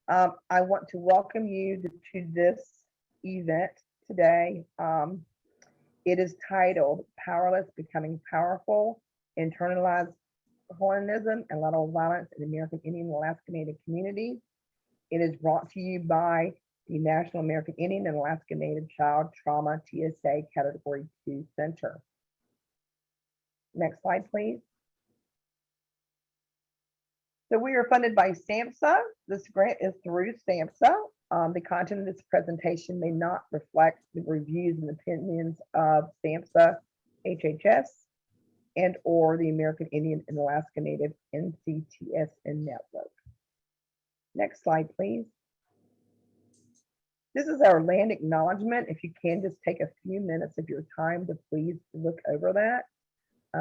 I want to welcome you to this event today. It is titled Powerless Becoming Powerful, Internalized Colonialism and Lateral Violence in American Indian and Alaska Native Communities. It is brought to you by the National American Indian and Alaska Native Child Trauma TSA Category 2 Center. Next slide, please. So we are funded by SAMHSA. This grant is through SAMHSA. The content of this presentation may not reflect the reviews and opinions of SAMHSA, HHS, and or the American Indian and Alaska Native NCTSN network. Next slide, please. This is our land acknowledgement. If you can just take a few minutes of your time to please look over that.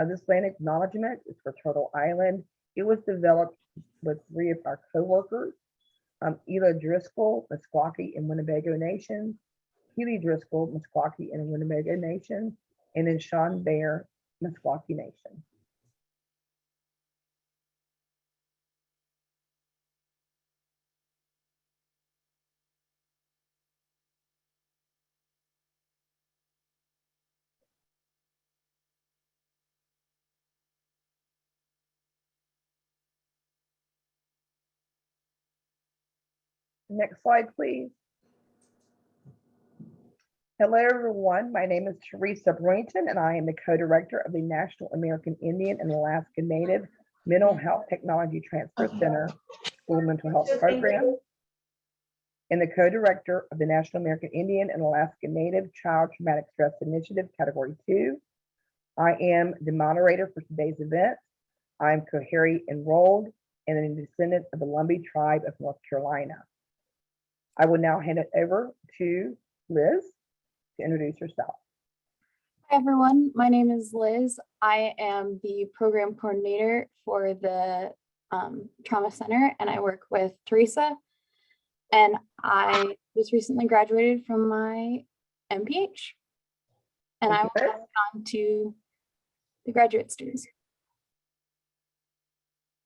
This land acknowledgement is for Turtle Island. It was developed with 3 of our co-workers, Ela Driscoll, Meskwaki, and Winnebago Nation, Keely Driscoll, Meskwaki, and Winnebago Nation, and then Sean Bear, Meskwaki Nation. Next slide, please. Hello, everyone. My name is Teresa Brewington, and I am the co-director of the National American Indian and Alaska Native Mental Health Technology Transfer Center School Mental Health Program, and the co-director of the National American Indian and Alaska Native Child Traumatic Stress Initiative Category 2. I am the moderator for today's event. I'm Coharie enrolled and a descendant of the Lumbee tribe of North Carolina. I will now hand it over to Liz to introduce herself. Hi, everyone. My name is Liz. I am the program coordinator for the Trauma Center, and I work with Teresa. And I just recently graduated from my MPH. And I will pass it on to the graduate students.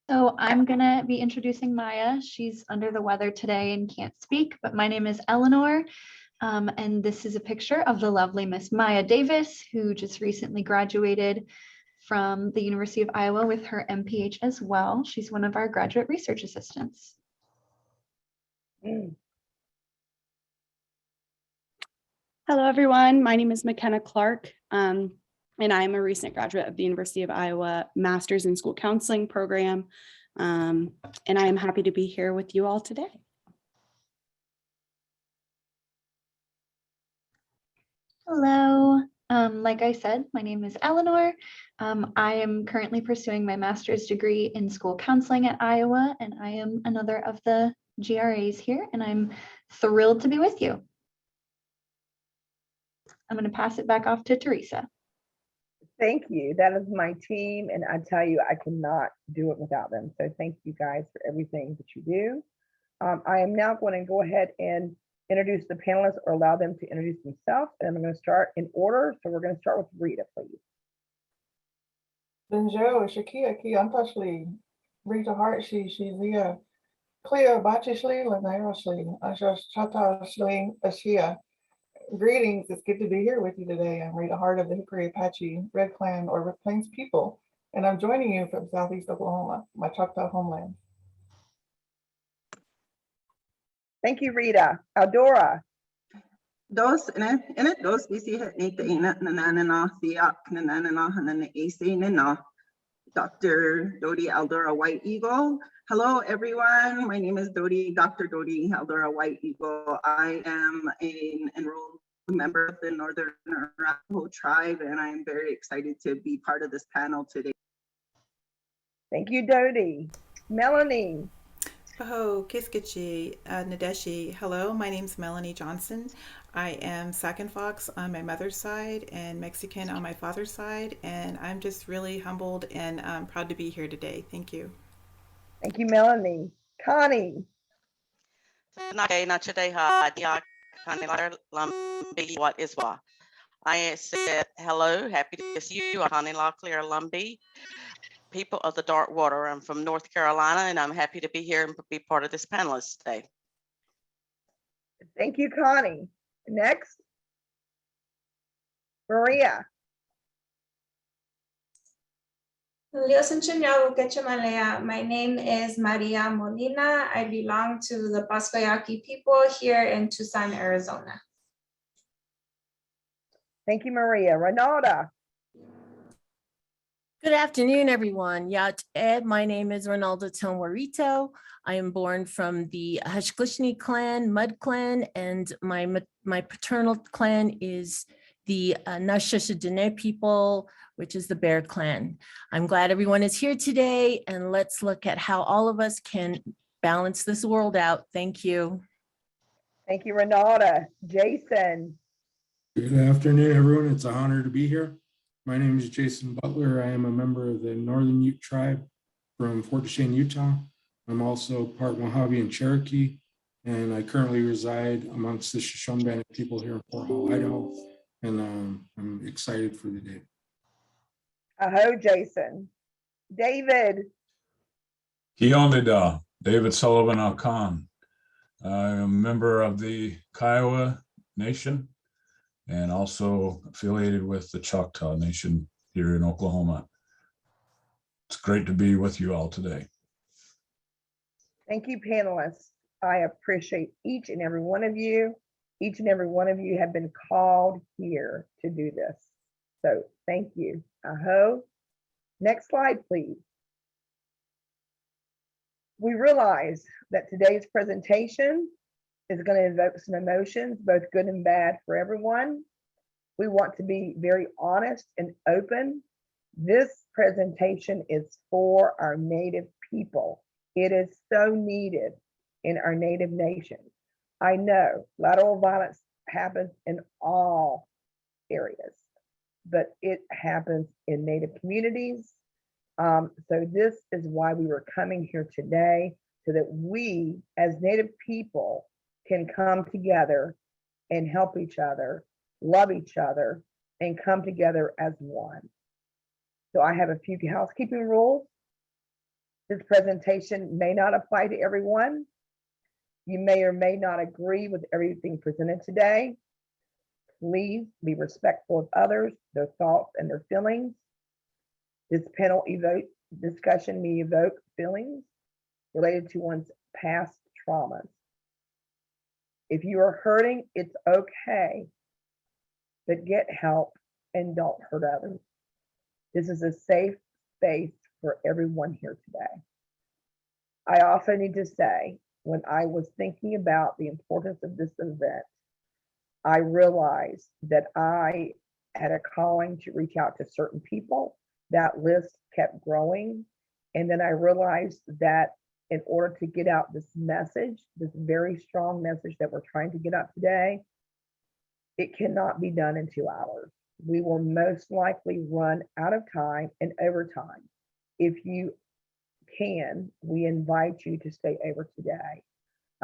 So I'm gonna be introducing Maya. She's under the weather today and can't speak, but my name is Eleanor. And this is a picture of the lovely Miss Maya Davis, who just recently graduated from the University of Iowa with her MPH as well. She's one of our graduate research assistants. Hello, everyone. My name is McKenna Clark, and I'm a recent graduate of the University of Iowa Master's in School Counseling program. And I am happy to be here with you all today. Hello. Like I said, my name is Eleanor. I am currently pursuing my master's degree in school counseling at Iowa, and I am another of the GRAs here, and I'm thrilled to be with you. I'm going to pass it back off to Teresa. Thank you. That is my team, and I tell you, I cannot do it without them. So thank you guys for everything that you do. I am now going to go ahead and introduce the panelists or allow them to introduce themselves, and I'm going to start in order. So we're going to start with Rita, please. Benjo, Shakia, Antashli, Rita Hartshi, Shizia, Cleo Bachishli, Lanairashli, Asha Chatashli, Ashia. Greetings, it's good to be here with you today. I'm Rita Hart of the Hickory Apache Red Clan or Red Plains people, and I'm joining you from Southeast Oklahoma, my Choctaw homeland. Thank you, Rita. Aldora. Dos in it dos bisi het niet ina nanana siak nanana hanana AC nana. Dr. Dodie Aldora White Eagle. Hello, everyone. My name is Dr. Dodie Aldora White Eagle. I am an enrolled member of the Northern Arapaho tribe, and I'm very excited to be part of this panel today. Thank you, Dodie. Melanie. Aho, Kiskichi, Nadeshi. Hello, my name's Melanie Johnson. I am Sac and Fox on my mother's side and Mexican on my father's side, and I'm just really humbled and proud to be here today. Thank you. Thank you, Melanie. Connie. I said hello, happy to see you, Honey Locklear Lumbee, people of the Dark Water. I'm from North Carolina, and I'm happy to be here and be part of this panelist today. Thank you, Connie. Next, Maria. My name is Maria Molina. I belong to the Pascoyaqui people here in Tucson, Arizona. Thank you, Maria. Renata. Good afternoon, everyone. Yat Ed, my name is Ronaldo Tomarito. I am born from the Hashklishni clan, Mud clan, and my paternal clan is the Nashashadene people, which is the Bear clan. I'm glad everyone is here today, and let's look at how all of us can balance this world out. Thank you. Thank you, Renata. Jason. Good afternoon, everyone. It's an honor to be here. My name is Jason Butler. I am a member of the Northern Ute tribe from Fort Duchesne, Utah. I'm also part Mojave and Cherokee, and I currently reside amongst the Shoshone Band people here in Fort Hall, Idaho, and I'm excited for the day. Aho, Jason. David. Kionida, David Sullivan Alcon. I'm a member of the Kiowa Nation and also affiliated with the Choctaw Nation here in Oklahoma. It's great to be with you all today. Thank you, panelists. I appreciate each and every one of you. Each and every one of you have been called here to do this. So thank you. Aho. Next slide, please. We realize that today's presentation is going to invoke some emotions, both good and bad for everyone. We want to be very honest and open. This presentation is for our Native people. It is so needed in our Native nation. I know lateral violence happens in all areas, but it happens in Native communities. So this is why we were coming here today, so that we as Native people can come together and help each other, love each other, and come together as one. So I have a few housekeeping rules. This presentation may not apply to everyone. You may or may not agree with everything presented today. Please be respectful of others, their thoughts and their feelings. This panel discussion may evoke feelings related to one's past traumas. If you are hurting, it's okay, but get help and don't hurt others. This is a safe space for everyone here today. I also need to say, when I was thinking about the importance of this event, I realized that I had a calling to reach out to certain people. That list kept growing. And then I realized that in order to get out this message, this very strong message that we're trying to get out today, it cannot be done in 2 hours. We will most likely run out of time and overtime. If you can, we invite you to stay over today.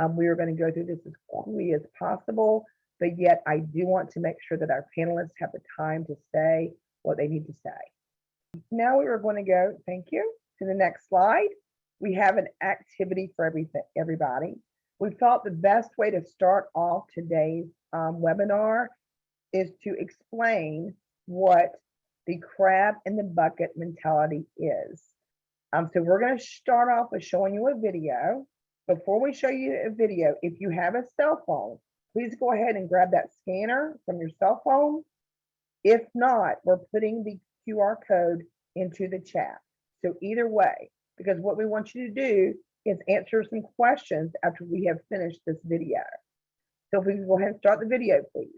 We are going to go through this as quickly as possible, but yet I do want to make sure that our panelists have the time to say what they need to say. Now we are going to go, thank you, to the next slide. We have an activity for everybody. We thought the best way to start off today's webinar is to explain what the crab in the bucket mentality is. So we're going to start off with showing you a video. Before we show you a video, if you have a cell phone, please go ahead and grab that scanner from your cell phone. If not, we're putting the QR code into the chat. So either way, because what we want you to do is answer some questions after we have finished this video. So if we can go ahead and start the video, please.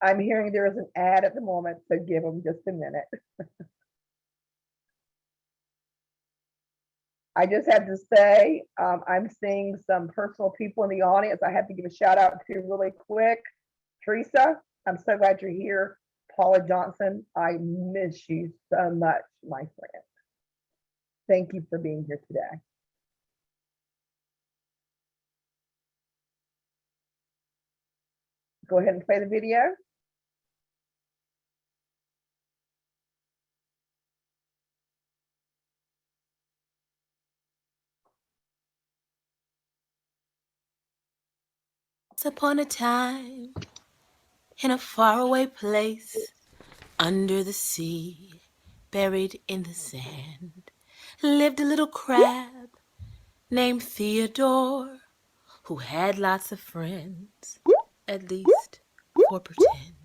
I'm hearing there is an ad at the moment, so give them just a minute. I just have to say, I'm seeing some personal people in the audience I have to give a shout out to really quick. Teresa, I'm so glad you're here. Paula Johnson, I miss you so much, my friend. Thank you for being here today. Go ahead and play the video. Once upon a time, in a faraway place, under the sea, buried in the sand, lived a little crab named Theodore, who had lots of friends, at least for pretend.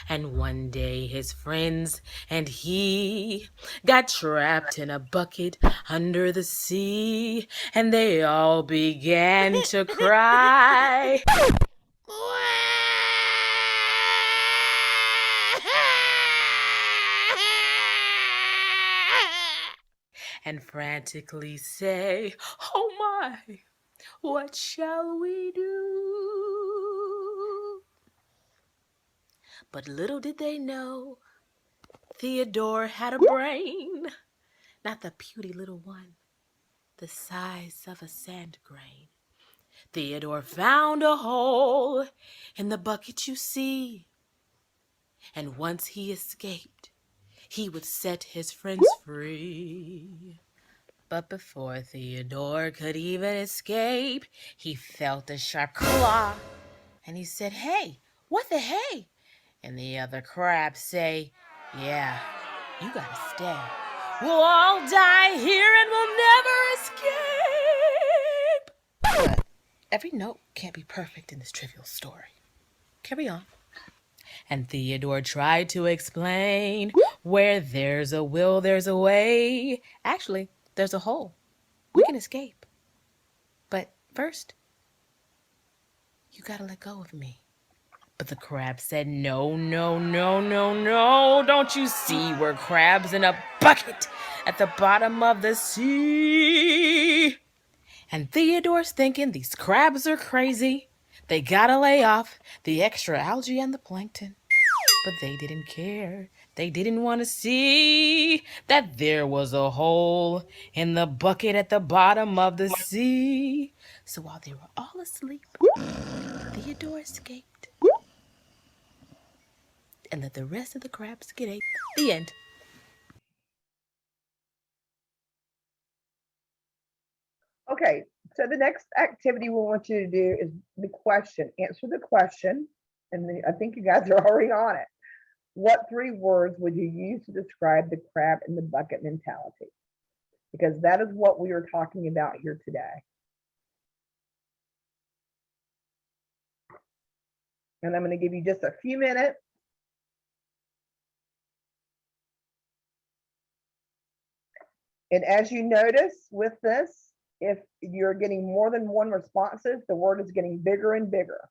And one day his friends and he got trapped in a bucket under the sea, and they all began to cry. And frantically say, "Oh my, what shall we do?" But little did they know, Theodore had a brain, not the puny little one, the size of a sand grain. Theodore found a hole in the bucket, you see, and once he escaped, he would set his friends free. But before Theodore could even escape, he felt a sharp claw, and he said, "Hey, what the hey?" And the other crabs say, "Yeah, you gotta stay. We'll all die here and we'll never escape." But every note can't be perfect in this trivial story. Carry on. And Theodore tried to explain, where there's a will, there's a way. Actually, there's a hole. We can escape. But first, you gotta let go of me. But the crab said, "No, no, no, no, no. Don't you see we're crabs in a bucket at the bottom of the sea?" And Theodore's thinking these crabs are crazy. They gotta lay off the extra algae and the plankton. But they didn't care. They didn't want to see that there was a hole in the bucket at the bottom of the sea. So while they were all asleep, Theodore escaped and let the rest of the crabs get ate. The end. Okay, so the next activity we want you to do is the question. Answer the question, and I think you guys are already on it. What 3 words would you use to describe the crab in the bucket mentality? Because that is what we are talking about here today. And I'm going to give you just a few minutes. And as you notice with this, if you're getting more than one responses, the word is getting bigger and bigger.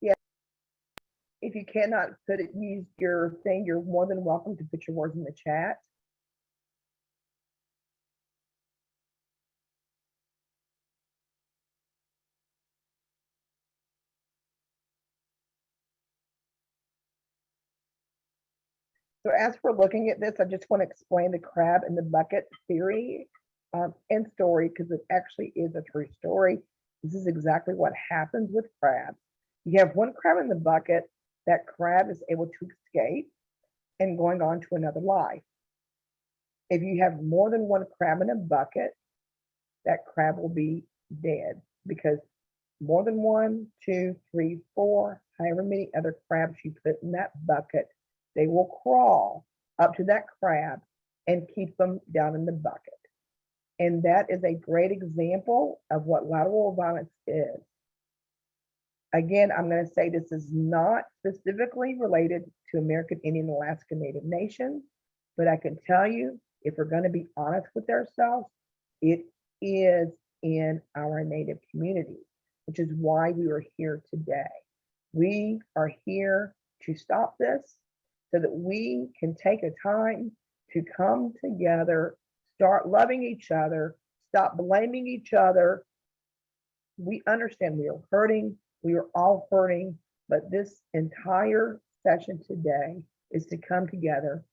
Yeah. If you cannot use your thing, you're more than welcome to put your words in the chat. So as we're looking at this, I just want to explain the crab in the bucket theory and story, because it actually is a true story. This is exactly what happens with crabs. You have one crab in the bucket, that crab is able to escape and going on to another life. If you have more than one crab in a bucket, that crab will be dead, because more than 1, 2, 3, 4, however many other crabs you put in that bucket, they will crawl up to that crab and keep them down in the bucket. And that is a great example of what lateral violence is. Again, I'm going to say this is not specifically related to American Indian and Alaska Native nations, but I can tell you if we're going to be honest with ourselves, it is in our Native communities, which is why we are here today. We are here to stop this so that we can take a time to come together, start loving each other, stop blaming each other. We understand we are hurting, we are all hurting, but this entire session today is to come together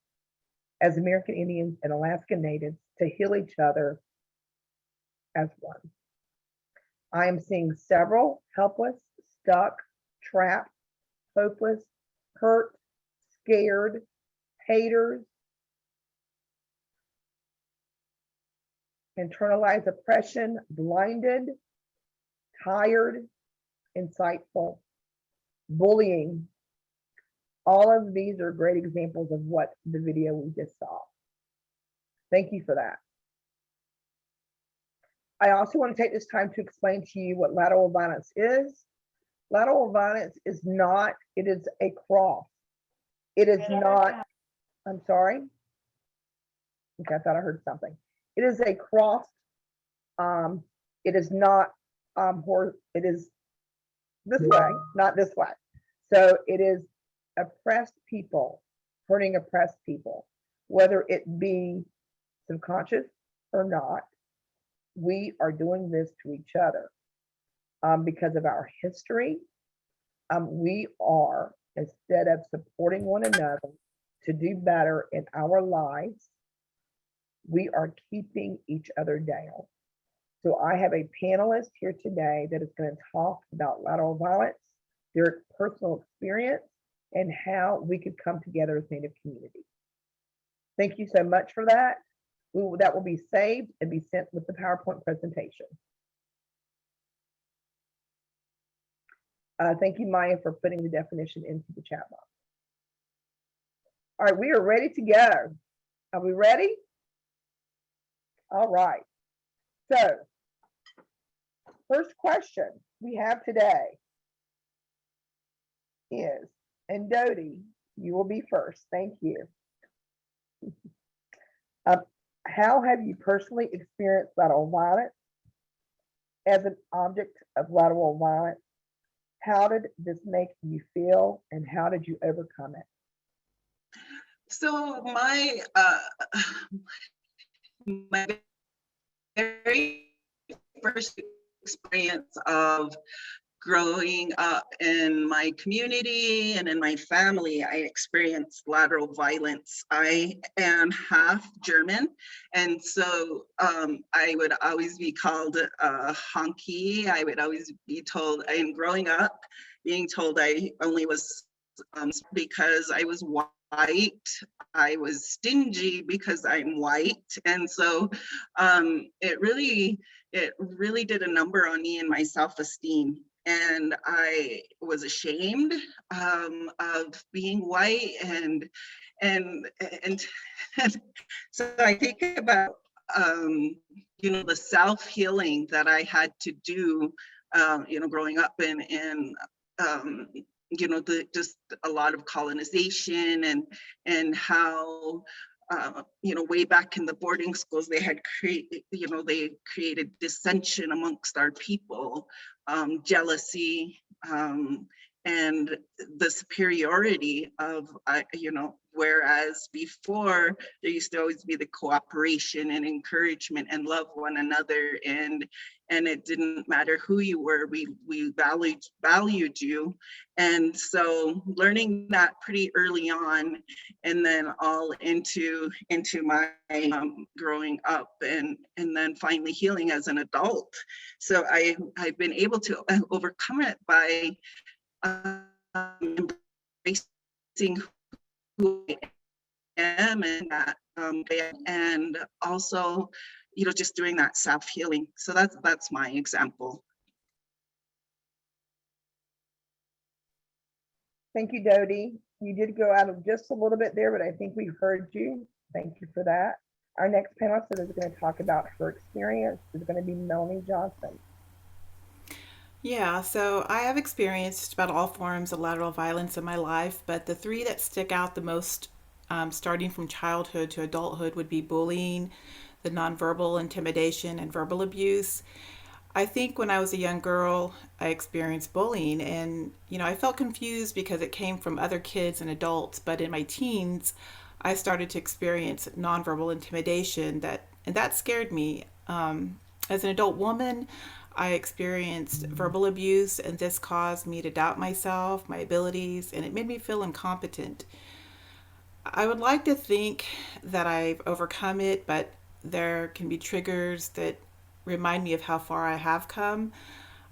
as American Indians and Alaska Natives to heal each other as one. I am seeing several helpless, stuck, trapped, hopeless, hurt, scared, haters, internalized oppression, blinded, tired, insightful, bullying. All of these are great examples of what the video we just saw. Thank you for that. I also want to take this time to explain to you what lateral violence is. Lateral violence is not, it is a cross. It is not, I'm sorry. Okay, I thought I heard something. It is a cross. It is not, it is this way, not this way. So it is oppressed people hurting oppressed people, whether it be subconscious or not. We are doing this to each other because of our history. We are, instead of supporting one another to do better in our lives, we are keeping each other down. So I have a panelist here today that is going to talk about lateral violence, their personal experience, and how we could come together as Native communities. Thank you so much for that. That will be saved and be sent with the PowerPoint presentation. Thank you, Maya, for putting the definition into the chat box. All right, we are ready to go. Are we ready? All right. So, first question we have today is, and Dodie, you will be first. Thank you. How have you personally experienced lateral violence? As an object of lateral violence, how did this make you feel and how did you overcome it? So my very first experience of growing up in my community and in my family, I experienced lateral violence. I am half German, and so I would always be called a honky. I would always be told, and growing up, being told I only was because I was white. I was stingy because I'm white, and so it really did a number on me and my self-esteem. And I was ashamed of being white, and so I think about the self-healing that I had to do, growing up in just a lot of colonization and how way back in the boarding schools, they had created dissension amongst our people, jealousy, and the superiority of, whereas before there used to always be the cooperation and encouragement and love one another, and it didn't matter who you were, we valued you. And so learning that pretty early on, and then all into my growing up, and then finally healing as an adult. So I've been able to overcome it by embracing who I am, and that and also just doing that self-healing. So that's my example. Thank you, Dodie. You did go out of just a little bit there, but I think we heard you. Thank you for that. Our next panelist that is going to talk about her experience is going to be Melanie Johnson. Yeah, so I have experienced about all forms of lateral violence in my life, but the three that stick out the most starting from childhood to adulthood would be bullying, the nonverbal intimidation, and verbal abuse. I think when I was a young girl, I experienced bullying, and I felt confused because it came from other kids and adults. But in my teens, I started to experience nonverbal intimidation and that scared me. As an adult woman, I experienced verbal abuse, and this caused me to doubt myself, my abilities, and it made me feel incompetent. I would like to think that I've overcome it, but there can be triggers that remind me of how far I have come.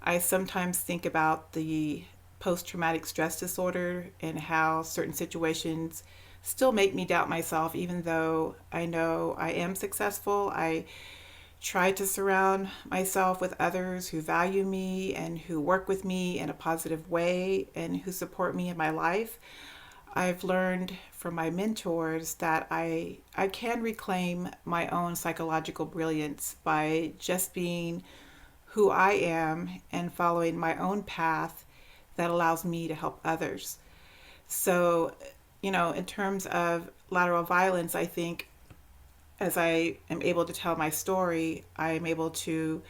I sometimes think about the post traumatic stress disorder and how certain situations still make me doubt myself, even though I know I am successful. I try to surround myself with others who value me and who work with me in a positive way and who support me in my life. I've learned from my mentors that I can reclaim my own psychological brilliance by just being who I am and following my own path that allows me to help others. So, in terms of lateral violence, I think as I am able to tell my story, I am able to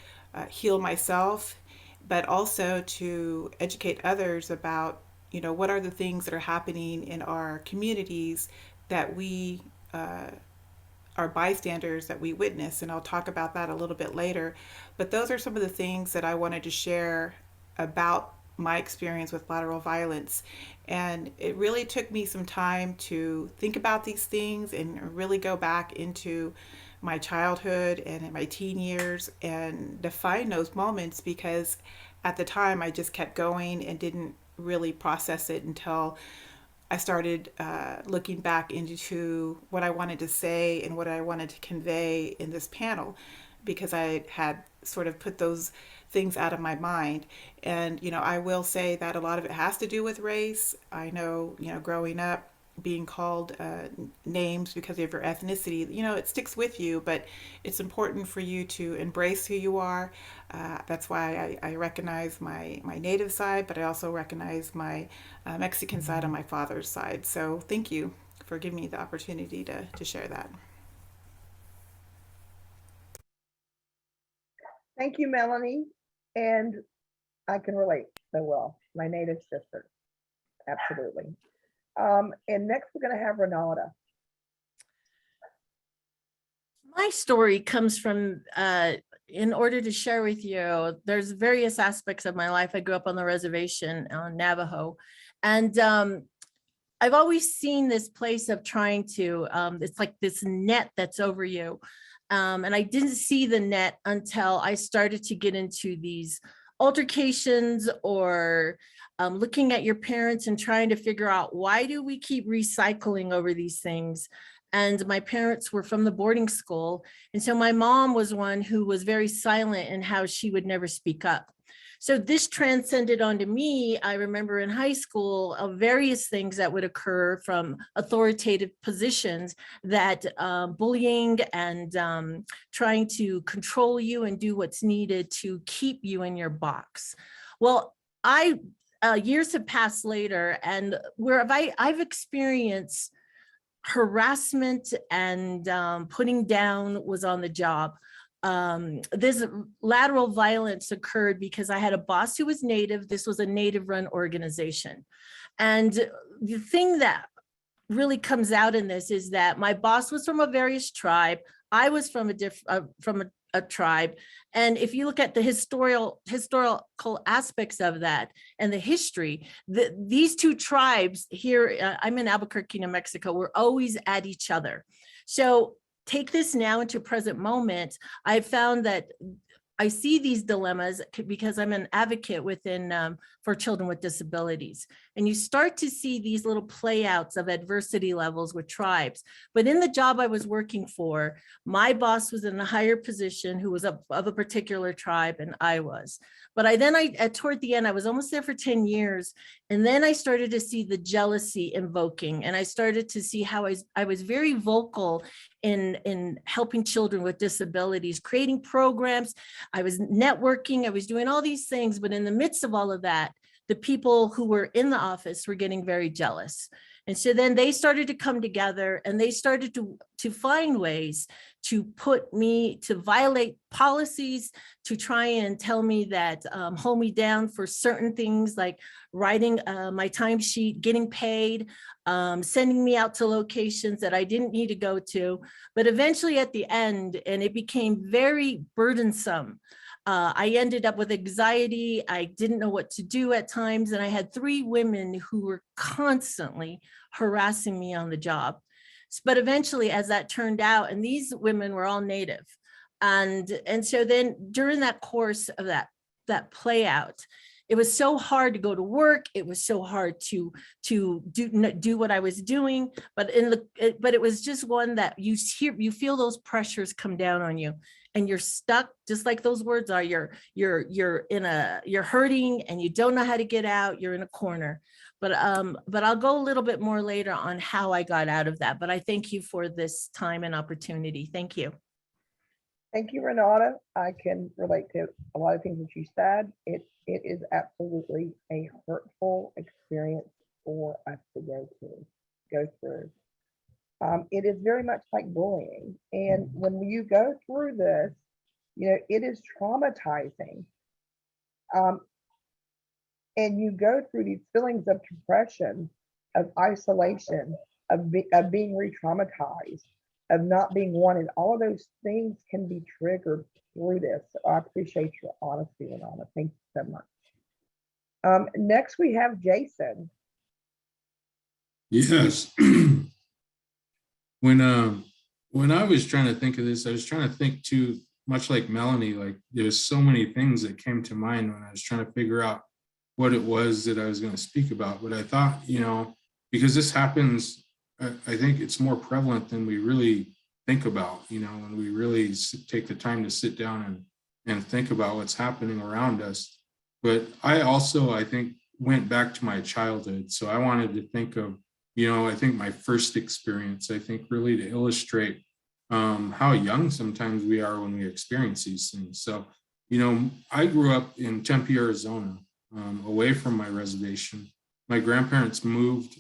heal myself, but also to educate others about, what are the things that are happening in our communities that we are bystanders, that we witness. And I'll talk about that a little bit later. But those are some of the things that I wanted to share about my experience with lateral violence. And it really took me some time to think about these things and really go back into my childhood and in my teen years and define those moments, because at the time I just kept going and didn't really process it until I started looking back into what I wanted to say and what I wanted to convey in this panel, because I had sort of put those things out of my mind. And, I will say that a lot of it has to do with race. I know, growing up, being called names because of your ethnicity, it sticks with you, but it's important for you to embrace who you are. That's why I recognize my native side, but I also recognize my Mexican side on my father's side. So thank you for giving me the opportunity to share that. Thank you, Melanie. And I can relate so well. My native sister. Absolutely. And next we're going to have Ronalda. My story comes from, in order to share with you, there's various aspects of my life. I grew up on the reservation on Navajo. And I've always seen this place of trying to, it's like this net that's over you. And I didn't see the net until I started to get into these altercations or looking at your parents and trying to figure out, why do we keep recycling over these things? And my parents were from the boarding school. And so my mom was one who was very silent in how she would never speak up. So this transcended onto me. I remember in high school of various things that would occur from authoritative positions, that bullying and trying to control you and do what's needed to keep you in your box. Well, years have passed later, and where I've experienced harassment and putting down was on the job. This lateral violence occurred because I had a boss who was Native. This was a Native run organization. And the thing that really comes out in this is that my boss was from a various tribe. I was from a tribe. And if you look at the historical aspects of that and the history, these two tribes here, I'm in Albuquerque, New Mexico, we're always at each other. So take this now into present moment. I found that I see these dilemmas because I'm an advocate within for children with disabilities. And you start to see these little playouts of adversity levels with tribes. But in the job I was working for, my boss was in a higher position who was of a particular tribe, and I was. But toward the end, I was almost there for 10 years. And then I started to see the jealousy invoking. And I started to see how I was very vocal in helping children with disabilities, creating programs. I was networking, I was doing all these things, but in the midst of all of that, the people who were in the office were getting very jealous. And so then they started to come together and they started to find ways to put me, to violate policies, to try and tell me that, hold me down for certain things like writing my timesheet, getting paid, sending me out to locations that I didn't need to go to. But eventually at the end, and it became very burdensome, I ended up with anxiety. I didn't know what to do at times. And I had 3 women who were constantly harassing me on the job. But eventually, as that turned out, and these women were all Native. And so then during that course of that play out, it was so hard to go to work. It was so hard to do what I was doing. But it was just one that you feel those pressures come down on you, and you're stuck, just like those words are. You're hurting, and you don't know how to get out. You're in a corner. But I'll go a little bit more later on how I got out of that. But I thank you for this time and opportunity. Thank you. Thank you, Renata. I can relate to a lot of things that you said. It is absolutely a hurtful experience for us to go through. It is very much like bullying. And when you go through this, it is traumatizing. And you go through these feelings of depression, of isolation, of being re-traumatized, of not being wanted. All of those things can be triggered through this. So I appreciate your honesty, Renata. Thank you so much. Next, we have Jason. Yes. When I was trying to think of this, I was trying to think too, much like Melanie, like there's so many things that came to mind when I was trying to figure out what it was that I was going to speak about. But I thought, because this happens, I think it's more prevalent than we really think about, when we really take the time to sit down and think about what's happening around us. But I think, went back to my childhood. So I wanted to think of, I think my first experience, I think really to illustrate how young sometimes we are when we experience these things. So, I grew up in Tempe, Arizona, away from my reservation. My grandparents moved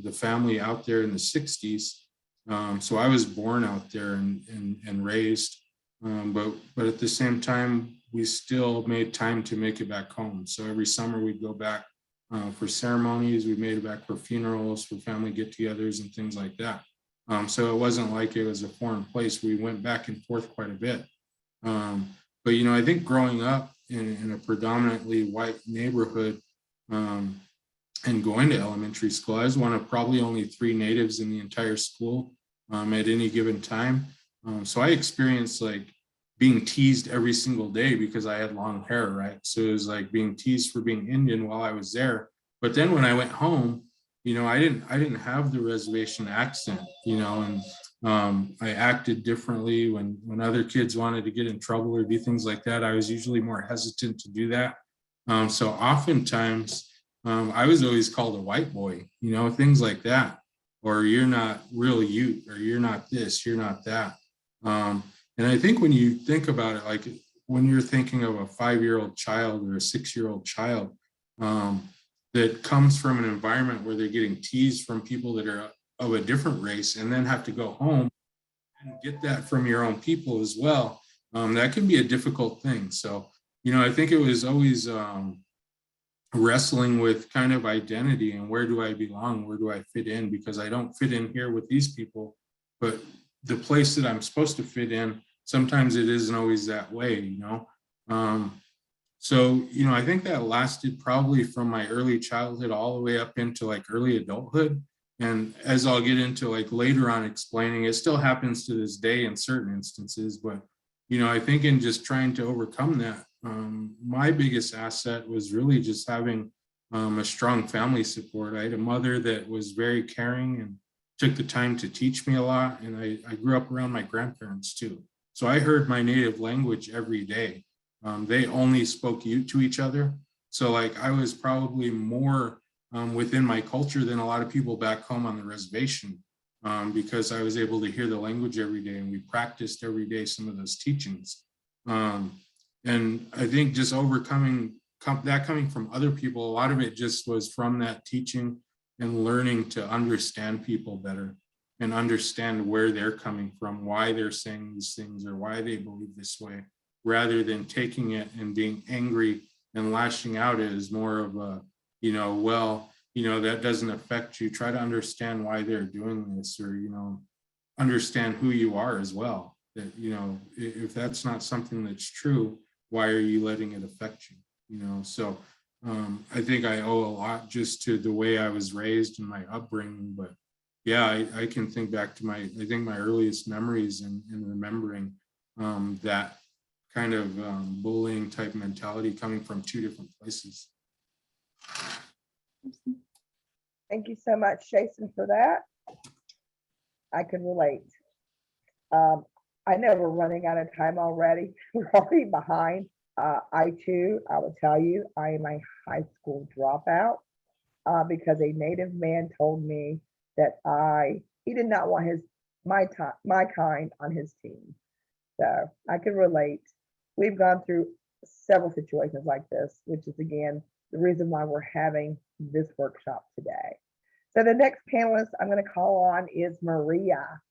the family out there in the 60s. So I was born out there and raised, but at the same time, we still made time to make it back home. So every summer we'd go back for ceremonies, we made it back for funerals, for family get-togethers and things like that. So it wasn't like it was a foreign place. We went back and forth quite a bit. But, I think growing up in a predominantly white neighborhood and going to elementary school, I was one of probably only 3 natives in the entire school at any given time. So I experienced like being teased every single day because I had long hair, right? So it was like being teased for being Indian while I was there. But then when I went home, I didn't have the reservation accent, and I acted differently when other kids wanted to get in trouble or do things like that. I was usually more hesitant to do that. So oftentimes I was always called a white boy, things like that, or you're not real Ute, or you're not this, you're not that. And I think when you think about it, like when you're thinking of a 5-year-old child or a 6-year-old child that comes from an environment where they're getting teased from people that are of a different race and then have to go home and get that from your own people as well, that can be a difficult thing. So, I think it was always wrestling with kind of identity and where do I belong? Where do I fit in? Because I don't fit in here with these people, but the place that I'm supposed to fit in, sometimes it isn't always that way, So, I think that lasted probably from my early childhood all the way up into like early adulthood. And as I'll get into like later on explaining, it still happens to this day in certain instances. But, I think in just trying to overcome that, my biggest asset was really just having a strong family support. I had a mother that was very caring and took the time to teach me a lot. And I grew up around my grandparents too. So I heard my native language every day. They only spoke Ute to each other. So like I was probably more within my culture than a lot of people back home on the reservation because I was able to hear the language every day and we practiced every day some of those teachings. And I think just overcoming that coming from other people, a lot of it just was from that teaching and learning to understand people better and understand where they're coming from, why they're saying these things or why they believe this way, rather than taking it and being angry and lashing out. Is more of a, well, that doesn't affect you. Try to understand why they're doing this, or, understand who you are as well. That, if that's not something that's true, why are you letting it affect you? So I think I owe a lot just to the way I was raised and my upbringing. But yeah, I can think back to my earliest memories and remembering that kind of bullying type mentality coming from two different places. Thank you so much, Jason, for that. I can relate. I know we're running out of time already. We're already behind. I will tell you, I am a high school dropout because a Native man told me that he did not want my kind on his team. So I can relate. We've gone through several situations like this, which is again the reason why we're having this workshop today. So the next panelist I'm going to call on is Maria.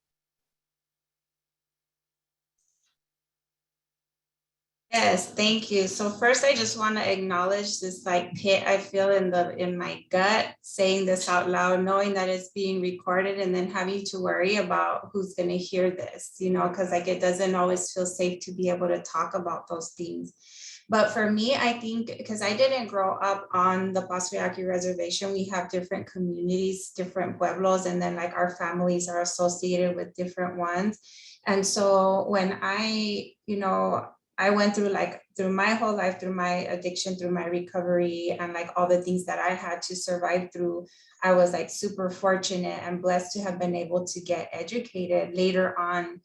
Yes, thank you. So first, I just want to acknowledge this like pit I feel in my gut saying this out loud, knowing that it's being recorded, and then having to worry about who's going to hear this, because like it doesn't always feel safe to be able to talk about those things. But for me, I think because I didn't grow up on the Pasco-Yaqui reservation, we have different communities, different pueblos, and then like our families are associated with different ones. And so when I went through my whole life, through my addiction, through my recovery, and like all the things that I had to survive through, I was like super fortunate and blessed to have been able to get educated later on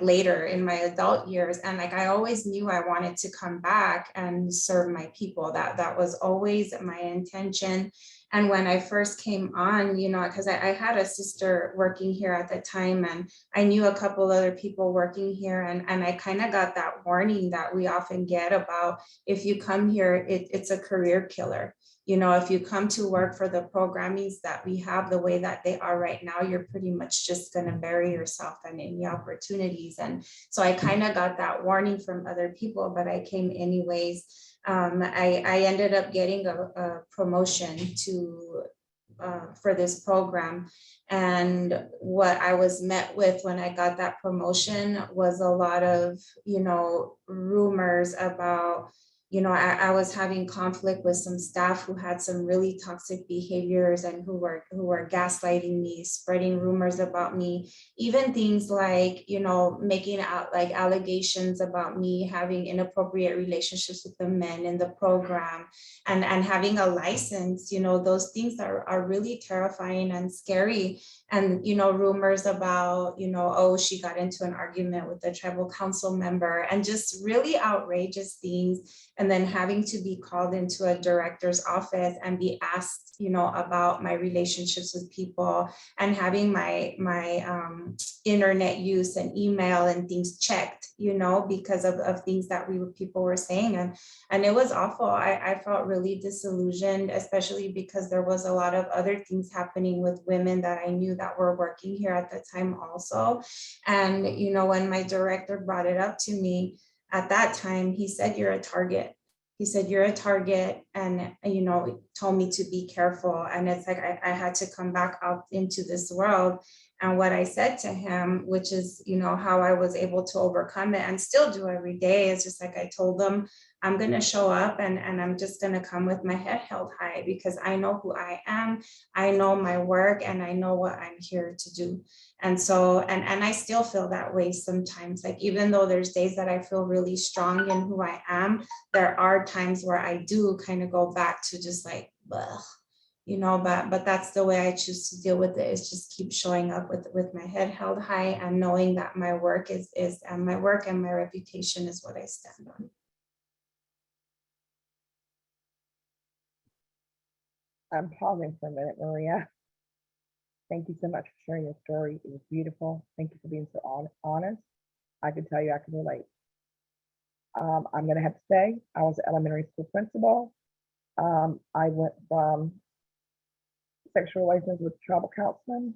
later in my adult years. And like, I always knew I wanted to come back and serve my people. That was always my intention. And when I first came on, because I had a sister working here at the time, and I knew a couple other people working here, and I kind of got that warning that we often get about, if you come here, it's a career killer. If you come to work for the programmings that we have the way that they are right now, you're pretty much just going to bury yourself and any opportunities. And so I kind of got that warning from other people, but I came anyways. I ended up getting a promotion for this program. And what I was met with when I got that promotion was a lot of, rumors about, I was having conflict with some staff who had some really toxic behaviors and who were gaslighting me, spreading rumors about me, even things like, making out like allegations about me having inappropriate relationships with the men in the program and having a license. Those things are really terrifying and scary. And, rumors about, oh, she got into an argument with a tribal council member, and just really outrageous things. And then having to be called into a director's office and be asked, about my relationships with people, and having my internet use and email and things checked, because of things that people were saying. And it was awful. I felt really disillusioned, especially because there was a lot of other things happening with women that I knew that were working here at the time also. And, when my director brought it up to me at that time, he said, "You're a target." He said, "You're a target," and, told me to be careful. And it's like, I had to come back out into this world. And what I said to him, which is, how I was able to overcome it and still do every day, is just like, I told them, I'm going to show up and I'm just going to come with my head held high, because I know who I am. I know my work, and I know what I'm here to do. And so, and I still feel that way sometimes. Like, even though there's days that I feel really strong in who I am, there are times where I do kind of go back to just like, ugh, but that's the way I choose to deal with it, is just keep showing up with my head held high and knowing that my work is and my work and my reputation is what I stand on. I'm pausing for a minute, Maria. Thank you so much for sharing your story. It was beautiful. Thank you for being so honest. I can tell you I can relate. I'm going to have to say, I was an elementary school principal. I went from sexual relations with tribal councilman,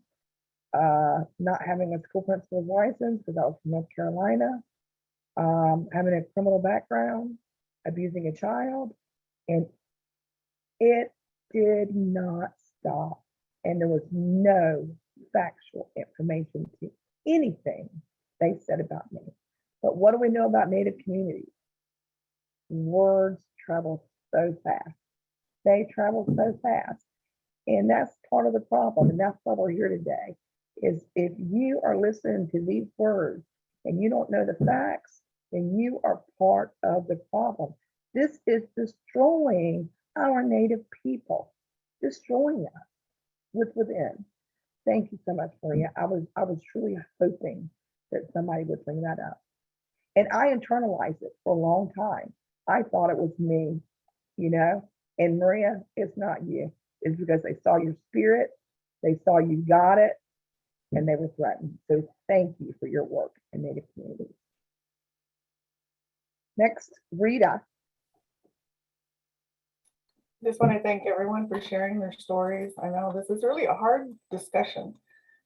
not having a school principal's license because I was from North Carolina, having a criminal background, abusing a child, and it did not stop. And there was no factual information to anything they said about me. But what do we know about Native communities? Words travel so fast. They travel so fast. And that's part of the problem. And that's why we're here today, is if you are listening to these words and you don't know the facts, then you are part of the problem. This is destroying our Native people, destroying us within. Thank you so much, Maria. I was truly hoping that somebody would bring that up. And I internalized it for a long time. I thought it was me, you know, and Maria, it's not you. It's because they saw your spirit, they saw you got it, and they were threatened. So thank you for your work in Native communities. Next, Rita. Just want to thank everyone for sharing their stories. I know this is really a hard discussion.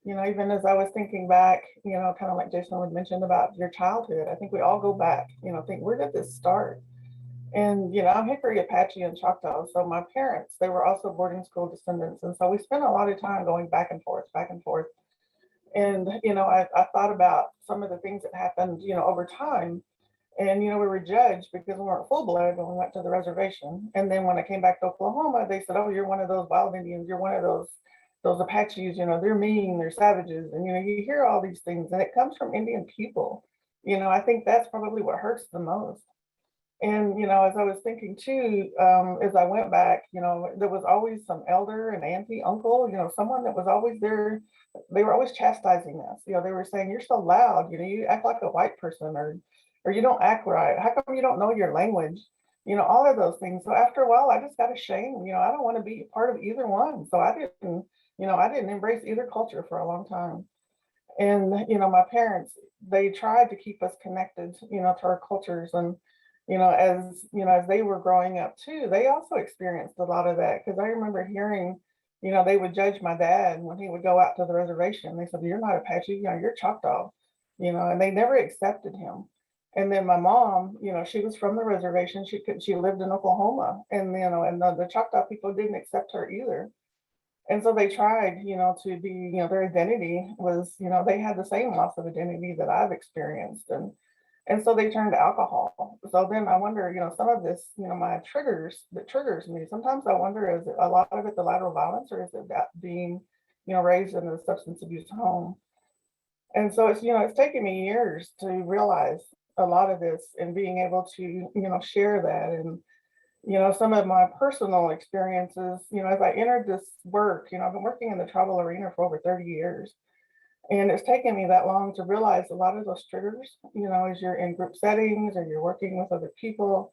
You know, even as I was thinking back, you know, kind of like Jason had mentioned about your childhood, I think we all go back, you know, think, where did this start? And, you know, I'm Hickory, Apache, and Choctaw. So my parents, they were also boarding school descendants. And so we spent a lot of time going back and forth, back and forth. And, you know, I thought about some of the things that happened, you know, over time. And, you know, we were judged because we weren't full blood when we went to the reservation. And then when I came back to Oklahoma, they said, oh, you're one of those wild Indians. You're one of those Apaches, you know, they're mean, they're savages. And, you know, you hear all these things and it comes from Indian people. You know, I think that's probably what hurts the most. And, you know, as I was thinking too, as I went back, you know, there was always some elder and auntie, uncle, you know, someone that was always there. They were always chastising us. You know, they were saying, you're so loud, you know, you act like a white person, or you don't act right. How come you don't know your language? You know, all of those things. So after a while, I just got ashamed. You know, I don't want to be part of either one. So I didn't embrace either culture for a long time. And, you know, my parents, they tried to keep us connected, you know, to our cultures. And, you know, as they were growing up too, they also experienced a lot of that. Because I remember hearing, you know, they would judge my dad when he would go out to the reservation. They said, you're not Apache, you know, you're Choctaw, you know, and they never accepted him. And then my mom, you know, she was from the reservation. She lived in Oklahoma, and you know, and the Choctaw people didn't accept her either. And so they tried, you know, to be, you know, their identity was, you know, they had the same loss of identity that I've experienced, and so they turned to alcohol. So then I wonder, you know, some of this, you know, my triggers that triggers me. Sometimes I wonder, is it a lot of it the lateral violence, or is it that being, you know, raised in a substance abuse home? And so it's, you know, it's taken me years to realize a lot of this and being able to, you know, share that. And, you know, some of my personal experiences, you know, as I entered this work, you know, I've been working in the tribal arena for over 30 years. And it's taken me that long to realize a lot of those triggers, you know, as you're in group settings or you're working with other people,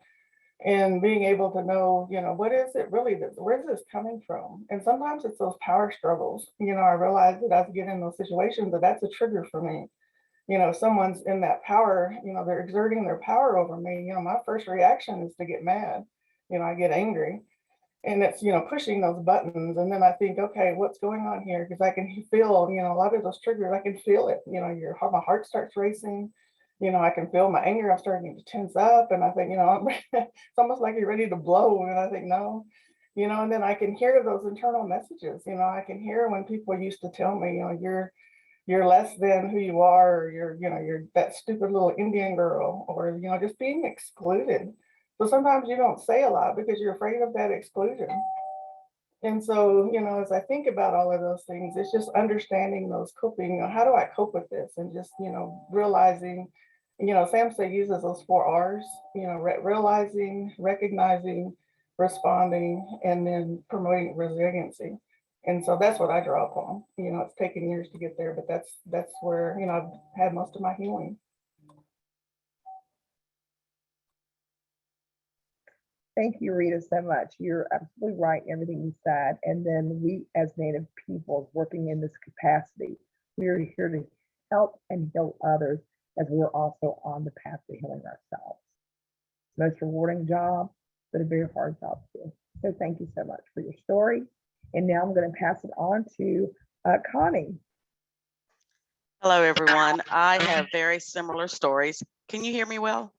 and being able to know, you know, what is it really, where's this coming from? And sometimes it's those power struggles. You know, I realized that as I get in those situations, that's a trigger for me. You know, someone's in that power, you know, they're exerting their power over me. You know, my first reaction is to get mad. You know, I get angry, and it's, you know, pushing those buttons. And then I think, okay, what's going on here? Because I can feel, you know, a lot of those triggers, I can feel it. You know, my heart starts racing. You know, I can feel my anger. I'm starting to tense up, and I think, you know, it's almost like you're ready to blow. And I think, no, you know, and then I can hear those internal messages. You know, I can hear when people used to tell me, you know, you're less than who you are, or you're that stupid little Indian girl, or, you know, just being excluded. So sometimes you don't say a lot because you're afraid of that exclusion. And so, you know, as I think about all of those things, it's just understanding those coping, you know, how do I cope with this? And just, you know, realizing, you know, SAMHSA uses those 4 R's, you know, realizing, recognizing, responding, and then promoting resiliency. And so that's what I draw upon. You know, it's taken years to get there, but that's where, you know, I've had most of my healing. Thank you, Rita, so much. You're absolutely right in everything you said. And then we, as Native peoples working in this capacity, we are here to help and heal others, as we're also on the path to healing ourselves. Most rewarding job, but a very hard job too. So thank you so much for your story. And now I'm going to pass it on to Connie. Hello, everyone. I have very similar stories. Can you hear me well?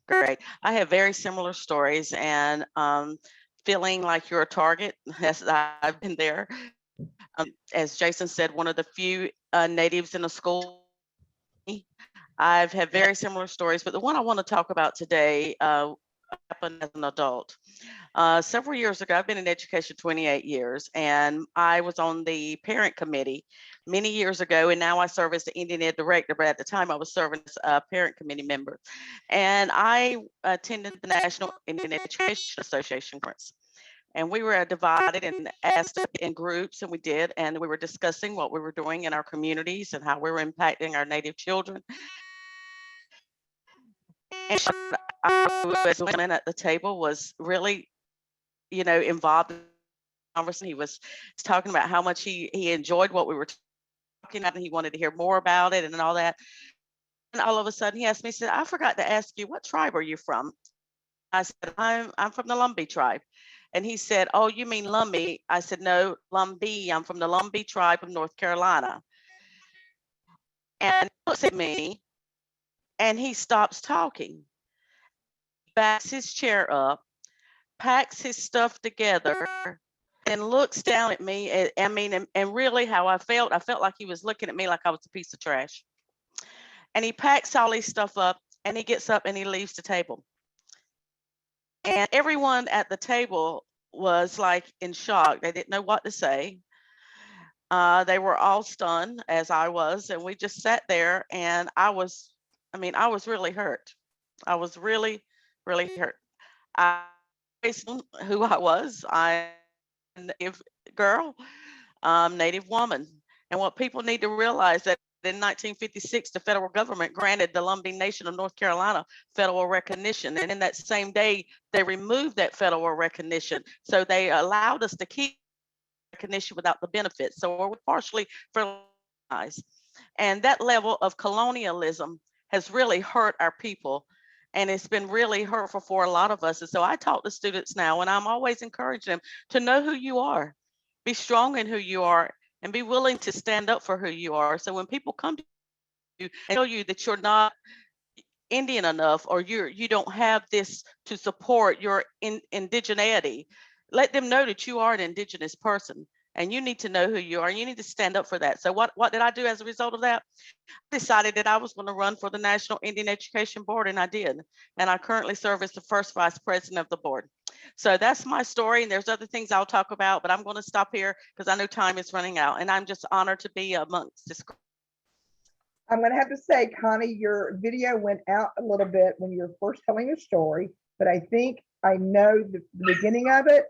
Great. I have very similar stories, and feeling like you're a target. Yes, I've been there. As Jason said, one of the few natives in a school. I've had very similar stories, but the one I want to talk about today happened as an adult. Several years ago, I've been in education 28 years, and I was on the parent committee many years ago, and now I serve as the Indian Ed director, but at the time I was serving as a parent committee member. And I attended the National Indian Education Association conference. And we were divided and asked in groups, and we did, and we were discussing what we were doing in our communities and how we were impacting our Native children. And I, as women at the table, was really, involved in the conversation. He was talking about how much he enjoyed what we were talking about, and he wanted to hear more about it and all that. And all of a sudden, he asked me, he said, "I forgot to ask you, what tribe are you from?" I said, I'm from the Lumbee tribe. And he said, "Oh, you mean Lumbee?" I said, "No, Lumbee. I'm from the Lumbee tribe of North Carolina." And he looks at me and he stops talking, backs his chair up, packs his stuff together, and looks down at me. And really how I felt like he was looking at me like I was a piece of trash. And he packs all his stuff up and he gets up and he leaves the table. And everyone at the table was like in shock. They didn't know what to say. They were all stunned, as I was, and we just sat there. And I was really hurt. I was really, really hurt. I who I was. I'm a Native girl, Native woman. And what people need to realize that in 1956, the federal government granted the Lumbee Nation of North Carolina federal recognition. And in that same day, they removed that federal recognition. So they allowed us to keep recognition without the benefits. So we're partially fertilized. And that level of colonialism has really hurt our people. And it's been really hurtful for a lot of us. And so I talk to students now, and I'm always encouraging them to know who you are, be strong in who you are, and be willing to stand up for who you are. So when people come to you and tell you that you're not Indian enough, or you don't have this to support your indigeneity, let them know that you are an indigenous person and you need to know who you are. You need to stand up for that. So what did I do as a result of that? I decided that I was going to run for the National Indian Education Board, and I did. And I currently serve as the first vice president of the board. So that's my story, and there's other things I'll talk about, but I'm going to stop here because I know time is running out, and I'm just honored to be amongst this group. I'm going to have to say, Connie, your video went out a little bit when you were first telling your story, but I think I know the beginning of it.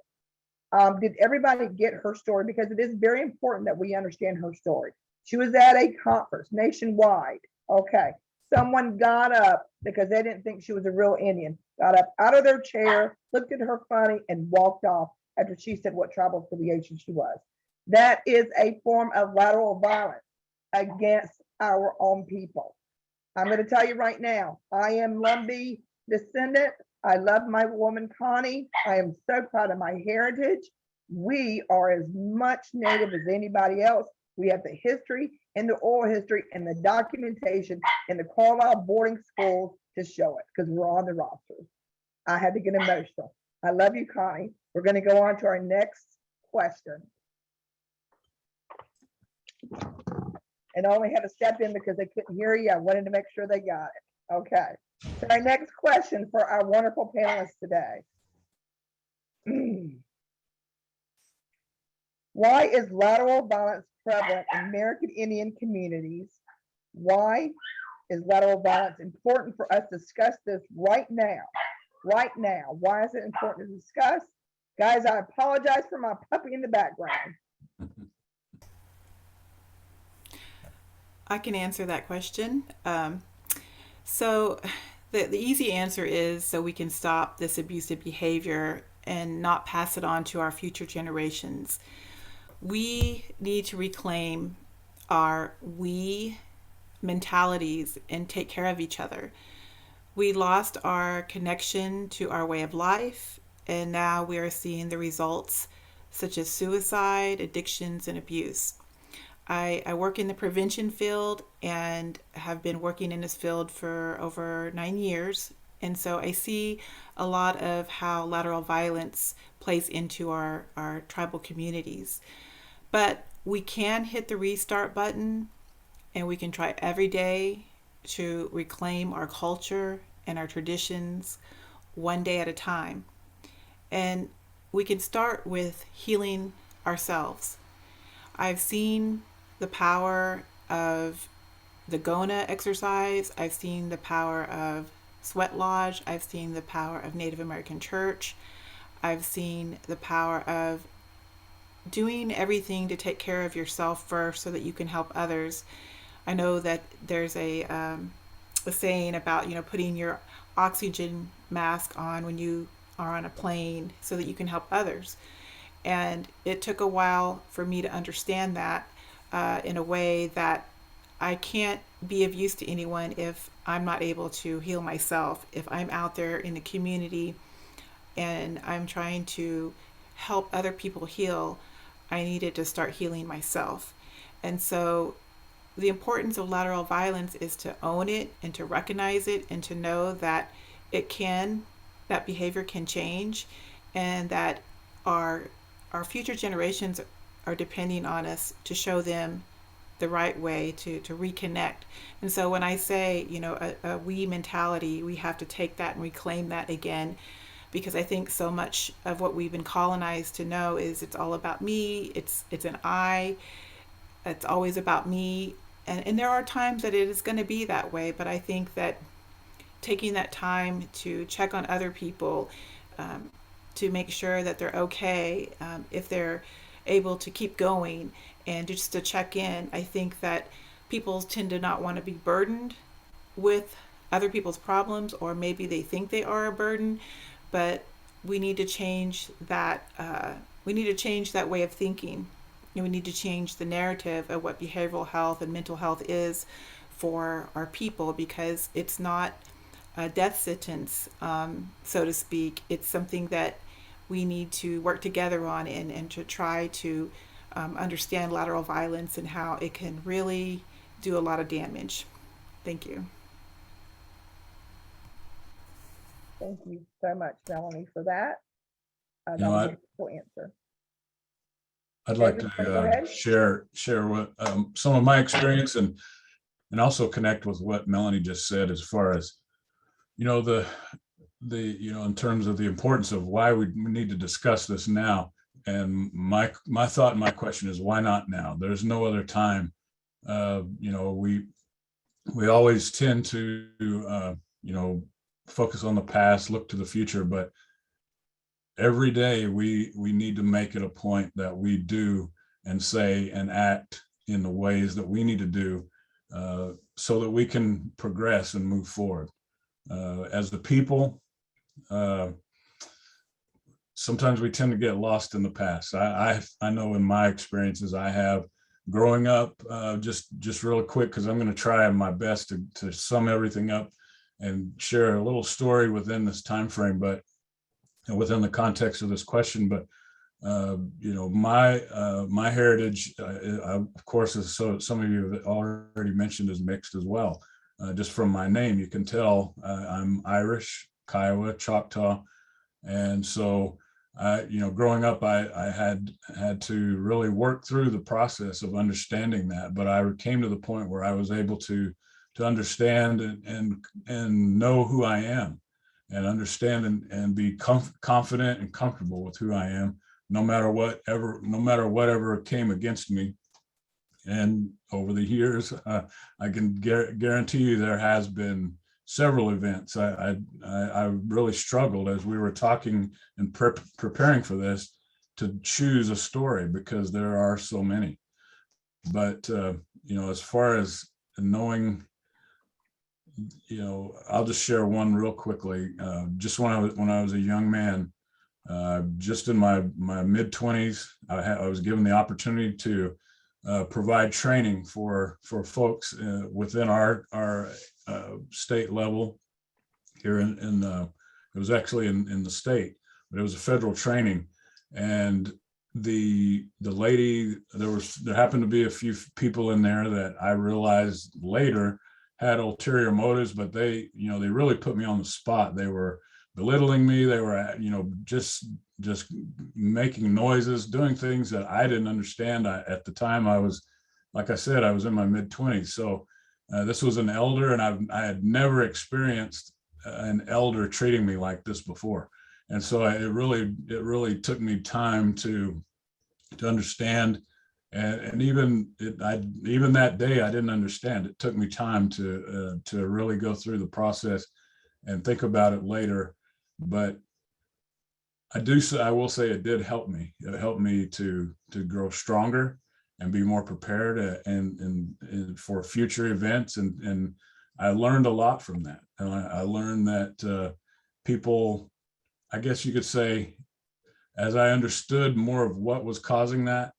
Did everybody get her story? Because it is very important that we understand her story. She was at a conference nationwide. Okay. Someone got up because they didn't think she was a real Indian, got up out of their chair, looked at her funny, and walked off after she said what tribal affiliation she was. That is a form of lateral violence against our own people. I'm going to tell you right now, I am Lumbee descendant. I love my woman, Connie. I am so proud of my heritage. We are as much Native as anybody else. We have the history and the oral history and the documentation in the Carlisle boarding schools to show it because we're on the rosters. I had to get emotional. I love you, Connie. We're going to go on to our next question. And I only had to step in because they couldn't hear you. I wanted to make sure they got it. Okay. So our next question for our wonderful panelists today. Why is lateral violence prevalent in American Indian communities? Why is lateral violence important for us to discuss this right now? Right now. Why is it important to discuss? Guys, I apologize for my puppy in the background. I can answer that question. So the easy answer is so we can stop this abusive behavior and not pass it on to our future generations. We need to reclaim our we mentalities and take care of each other. We lost our connection to our way of life, and now we are seeing the results such as suicide, addictions, and abuse. I work in the prevention field and have been working in this field for over 9 years. And so I see a lot of how lateral violence plays into our tribal communities. But we can hit the restart button, and we can try every day to reclaim our culture and our traditions one day at a time. And we can start with healing ourselves. I've seen the power of the Gona exercise. I've seen the power of Sweat Lodge. I've seen the power of Native American Church. I've seen the power of doing everything to take care of yourself first so that you can help others. I know that there's a saying about, putting your oxygen mask on when you are on a plane so that you can help others. And it took a while for me to understand that in a way that I can't be of use to anyone if I'm not able to heal myself. If I'm out there in the community and I'm trying to help other people heal, I needed to start healing myself. And so the importance of lateral violence is to own it and to recognize it and to know that that behavior can change, and that our future generations are depending on us to show them the right way to reconnect. And so when I say, a we mentality, we have to take that and reclaim that again, because I think so much of what we've been colonized to know is it's all about me, it's an I, it's always about me. And there are times that it is going to be that way, but I think that taking that time to check on other people, to make sure that they're okay, if they're able to keep going, and just to check in. I think that people tend to not want to be burdened with other people's problems, or maybe they think they are a burden, but we need to change that. We need to change that way of thinking. We need to change the narrative of what behavioral health and mental health is for our people, because it's not a death sentence, so to speak. It's something that we need to work together on, and to try to understand lateral violence and how it can really do a lot of damage. Thank you. Thank you so much, Melanie, for that. That You know, was a full answer. I'd like David, go to ahead. share what some of my experience, and also connect with what Melanie just said, as far as, the in terms of the importance of why we need to discuss this now. And my thought and my question is, why not now? There's no other time. We always tend to focus on the past, look to the future, but every day we need to make it a point that we do and say and act in the ways that we need to do, so that we can progress and move forward. As the people, sometimes we tend to get lost in the past. I know in my experiences I have growing up, just real quick, because I'm going to try my best to sum everything up and share a little story within this time frame, but within the context of this question. But my heritage, of course, is, so some of you have already mentioned, is mixed as well. Just from my name, you can tell I'm Irish, Kiowa, Choctaw, and so growing up, I had to really work through the process of understanding that. But I came to the point where I was able to understand and know who I am, and understand and be confident and comfortable with who I am, no matter whatever came against me. And over the years, I can guarantee you there has been several events. I really struggled, as we were talking and preparing for this, to choose a story, because there are so many. But as far as knowing, I'll just share one real quickly. Just when I was a young man, just in my mid-20s, I was given the opportunity to provide training for folks within our state level here in it was actually in the state, but it was a federal training. And the lady, there happened to be a few people in there that I realized later had ulterior motives, but they really put me on the spot. They were belittling me. They were, just making noises, doing things that I didn't understand. At the time, I was, like I said, I was in my mid-20s. So this was an elder, and I had never experienced an elder treating me like this before. And so it really took me time to understand. And even that day, I didn't understand. It took me time to really go through the process and think about it later. But I will say it did help me. It helped me to grow stronger and be more prepared and for future events. And I learned a lot from that. And I learned that people, I guess you could say, as I understood more of what was causing that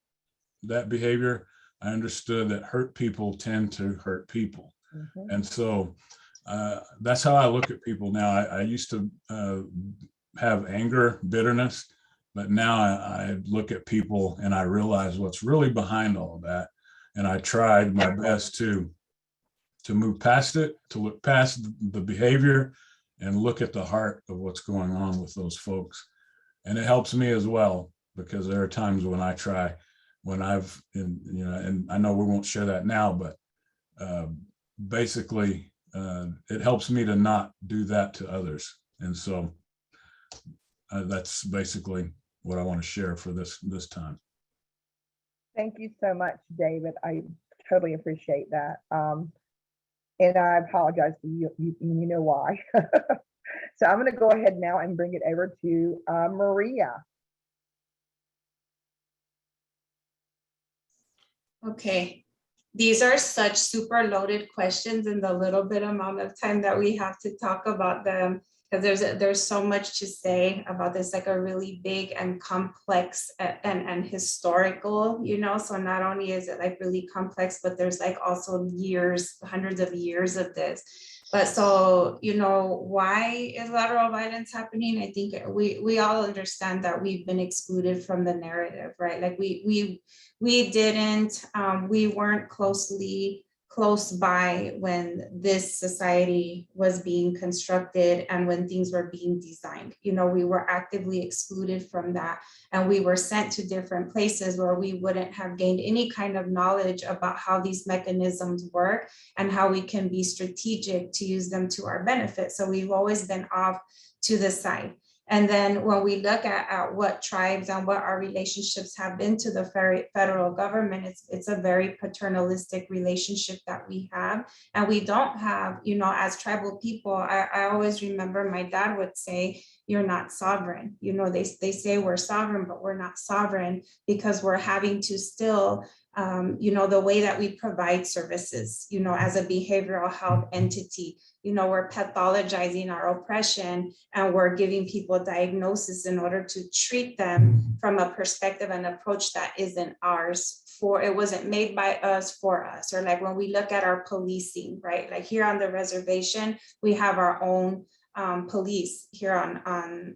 behavior, I understood that hurt people tend to hurt people. Mhm. And so that's how I look at people now. I used to have anger, bitterness, but now I look at people and I realize what's really behind all of that. And I tried my best to move past it, to look past the behavior and look at the heart of what's going on with those folks. And it helps me as well, because there are times when and I know we won't share that now, but basically it helps me to not do that to others. And so that's basically what I want to share for this time. Thank you so much, David. I totally appreciate that. And I apologize to you, you know why. So I'm going to go ahead now and bring it over to Maria. Okay, these are such super loaded questions in the little bit amount of time that we have to talk about them, because there's so much to say about this, like a really big and complex and historical, so not only is it like really complex, but there's like also hundreds of years of this. But so, why is lateral violence happening? I think we all understand that we've been excluded from the narrative, right? Like we weren't close by when this society was being constructed and when things were being designed. We were actively excluded from that, and we were sent to different places where we wouldn't have gained any kind of knowledge about how these mechanisms work and how we can be strategic to use them to our benefit. So we've always been off to the side. And then when we look at what tribes and what our relationships have been to the federal government, it's a very paternalistic relationship that we have. And we don't have, as tribal people, I always remember my dad would say, you're not sovereign. They say we're sovereign, but we're not sovereign because we're having to still the way that we provide services, as a behavioral health entity, we're pathologizing our oppression and we're giving people diagnosis in order to treat them from a perspective and approach that isn't ours. It wasn't made by us for us. Or like when we look at our policing, right? Like here on the reservation, we have our own police here on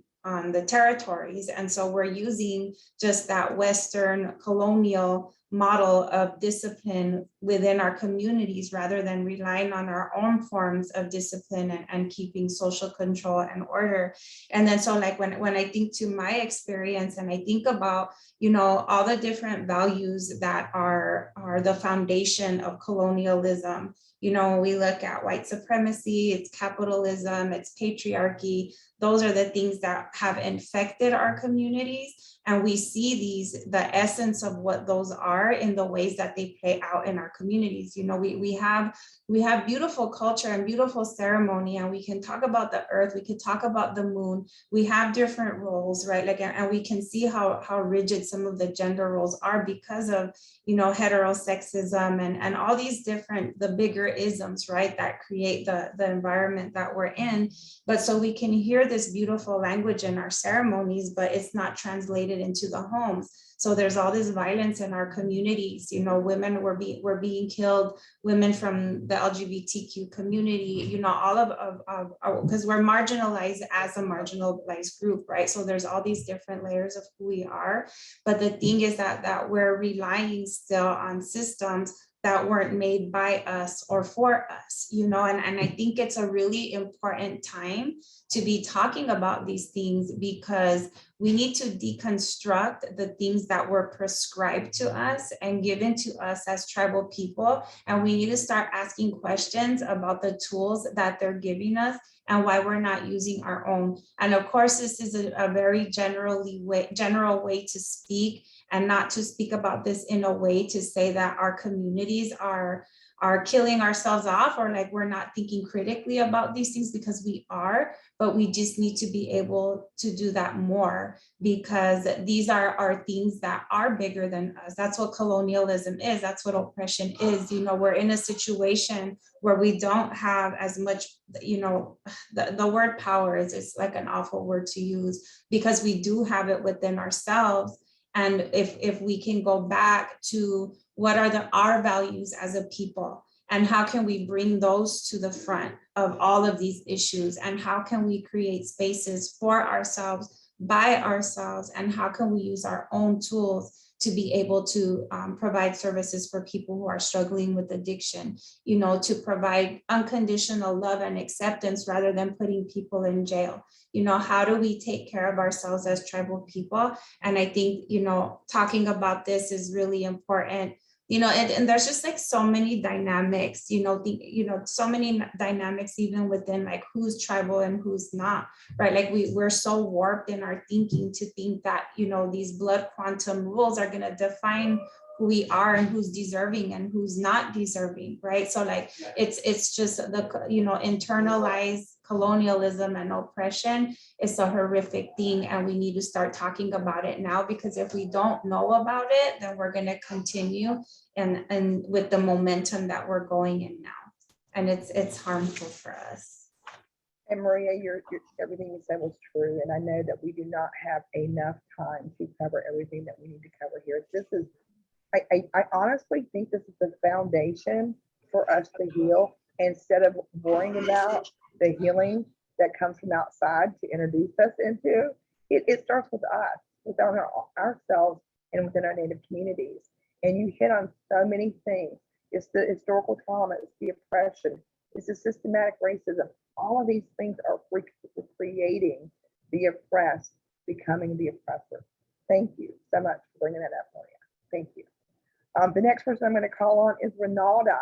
the territories. And so we're using just that Western colonial model of discipline within our communities rather than relying on our own forms of discipline and keeping social control and order. And then so like when I think to my experience and I think about, all the different values that are the foundation of colonialism, when we look at white supremacy, it's capitalism, it's patriarchy, those are the things that have infected our communities. And we see the essence of what those are in the ways that they play out in our communities. We have beautiful culture and beautiful ceremony, and we can talk about the earth, we can talk about the moon. We have different roles, right? Like, and we can see how rigid some of the gender roles are because of, heterosexism and all these the bigger isms, right? That create the environment that we're in. But so we can hear this beautiful language in our ceremonies, but it's not translated into the homes. So there's all this violence in our community communities. You know, women were being killed, women from the LGBTQ community, you know, all of because we're marginalized as a marginalized group, right? So there's all these different layers of who we are. But the thing is that we're relying still on systems that weren't made by us or for us, you know, and I think it's a really important time to be talking about these things, because we need to deconstruct the things that were prescribed to us and given to us as tribal people. And we need to start asking questions about the tools that they're giving us and why we're not using our own. And of course, this is a very general way to speak, and not to speak about this in a way to say that our communities are killing ourselves off, or like we're not thinking critically about these things, because we are, but we just need to be able to do that more, because these are things that are bigger than us. That's what colonialism is. That's what oppression is. You know, we're in a situation where we don't have as much, you know, the word power is like an awful word to use, because we do have it within ourselves. And if we can go back to what are our values as a people, and how can we bring those to the front of all of these issues, and how can we create spaces for ourselves, by ourselves, and how can we use our own tools to be able to provide services for people who are struggling with addiction, you know, to provide unconditional love and acceptance rather than putting people in jail. You know, how do we take care of ourselves as tribal people? And I think, you know, talking about this is really important. You know, and there's just like so many dynamics, you know, so many dynamics even within like who's tribal and who's not, right? Like we're so warped in our thinking to think that, you know, these blood quantum rules are going to define who we are and who's deserving and who's not deserving, right? So like it's just the, you know, internalized colonialism and oppression is a horrific thing, and we need to start talking about it now, because if we don't know about it, then we're going to continue and with the momentum that we're going in now, and it's harmful for us. And Maria, everything you said was true, and I know that we do not have enough time to cover everything that we need to cover here. This is, I honestly think this is the foundation for us to heal, instead of worrying about the healing that comes from outside to introduce us into. It starts with us, within ourselves and within our Native communities. And you hit on so many things. It's the historical trauma, it's the oppression, it's the systematic racism. All of these things are creating the oppressed becoming the oppressor. Thank you so much for bringing that up, Maria. Thank you. The next person I'm going to call on is Ronalda.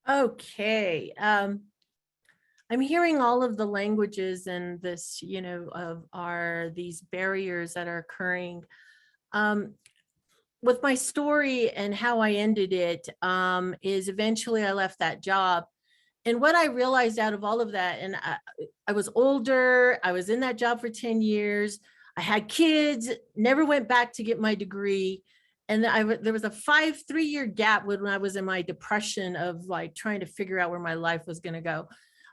Okay. I'm hearing all of the languages and this, you know, these barriers that are occurring. With my story and how I ended it, is eventually I left that job. And what I realized out of all of that, and I was older, I was in that job for 10 years, I had kids, never went back to get my degree. And there was a 3-year gap when I was in my depression of like trying to figure out where my life was going to go.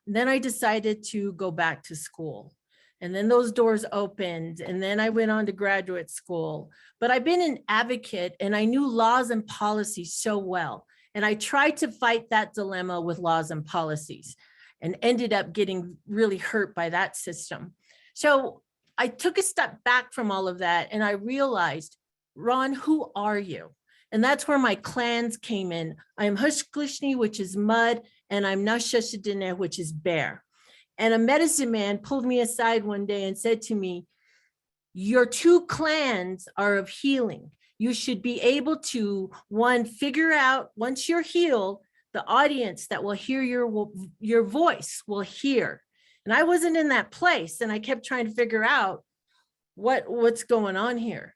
And then I decided to go back to school. And then those doors opened, and then I went on to graduate school. But I've been an advocate, and I knew laws and policies so well. And I tried to fight that dilemma with laws and policies, and ended up getting really hurt by that system. So I took a step back from all of that, and I realized, Ron, who are you? And that's where my clans came in. I'm Hushklishni, which is mud, and I'm Nashashadine, which is bear. And a medicine man pulled me aside one day and said to me, your 2 clans are of healing. You should be able to, one, figure out, once you're healed, the audience that will hear your voice will hear. And I wasn't in that place, and I kept trying to figure out what's going on here.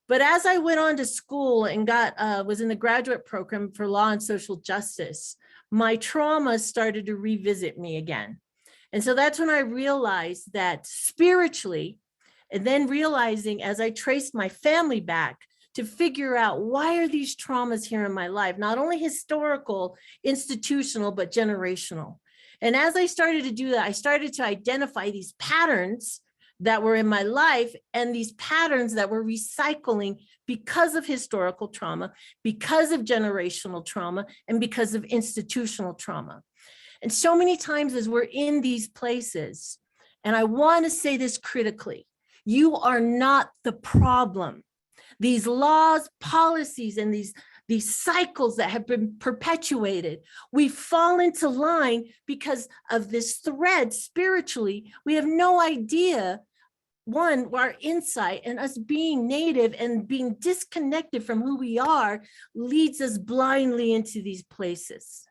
But as I went on to school and was in the graduate program for law and social justice, my trauma started to revisit me again. And so that's when I realized that spiritually, and then realizing as I traced my family back to figure out why are these traumas here in my life, not only historical, institutional, but generational. And as I started to do that, I started to identify these patterns that were in my life and these patterns that were recycling because of historical trauma, because of generational trauma, and because of institutional trauma. And so many times as we're in these places, and I want to say this critically, you are not the problem. These laws, policies, and these cycles that have been perpetuated, we fall into line because of this thread spiritually. We have no idea, one, our insight and us being native and being disconnected from who we are leads us blindly into these places.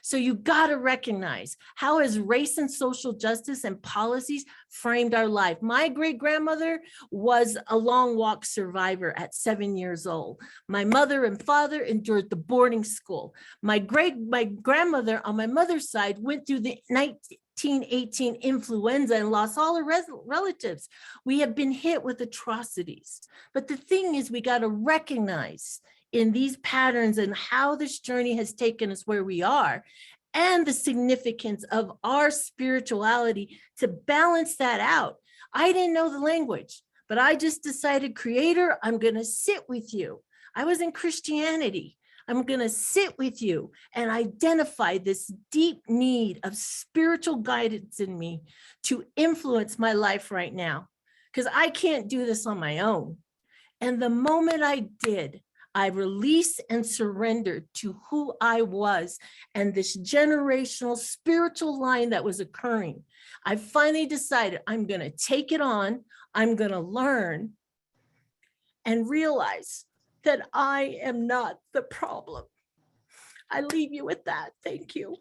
So you got to recognize, how has race and social justice and policies framed our life? My great-grandmother was a long walk survivor at 7 years old. My mother and father endured the boarding school. My grandmother on my mother's side went through the 1918 influenza and lost all her relatives. We have been hit with atrocities. But the thing is, we got to recognize in these patterns and how this journey has taken us where we are, and the significance of our spirituality to balance that out. I didn't know the language, but I just decided, Creator, I'm going to sit with you. I was in Christianity. I'm going to sit with you and identify this deep need of spiritual guidance in me to influence my life right now, because I can't do this on my own. And the moment I did, I released and surrendered to who I was and this generational spiritual line that was occurring. I finally decided I'm going to take it on. I'm going to learn and realize that I am not the problem. I leave you with that. Thank you.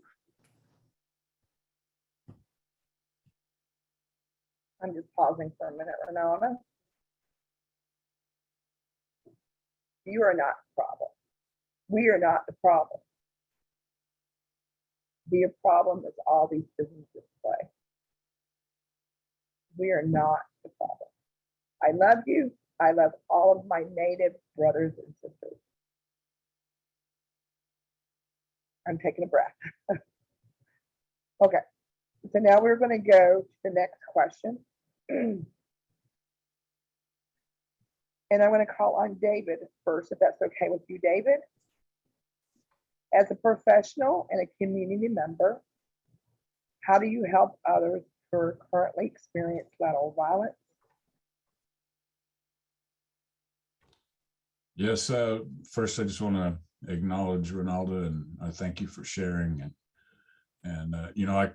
I'm just pausing for a minute, Renata. You are not the problem. We are not the problem. The problem is all these businesses play. We are not the problem. I love you. I love all of my Native brothers and sisters. I'm taking a breath. Okay, so now we're going to go to the next question. And I'm going to call on David first, if that's okay with you, David. As a professional and a community member, how do you help others who currently experience lateral violence? Yes, first I just want to acknowledge Ronaldo, and I thank you for sharing. And you know,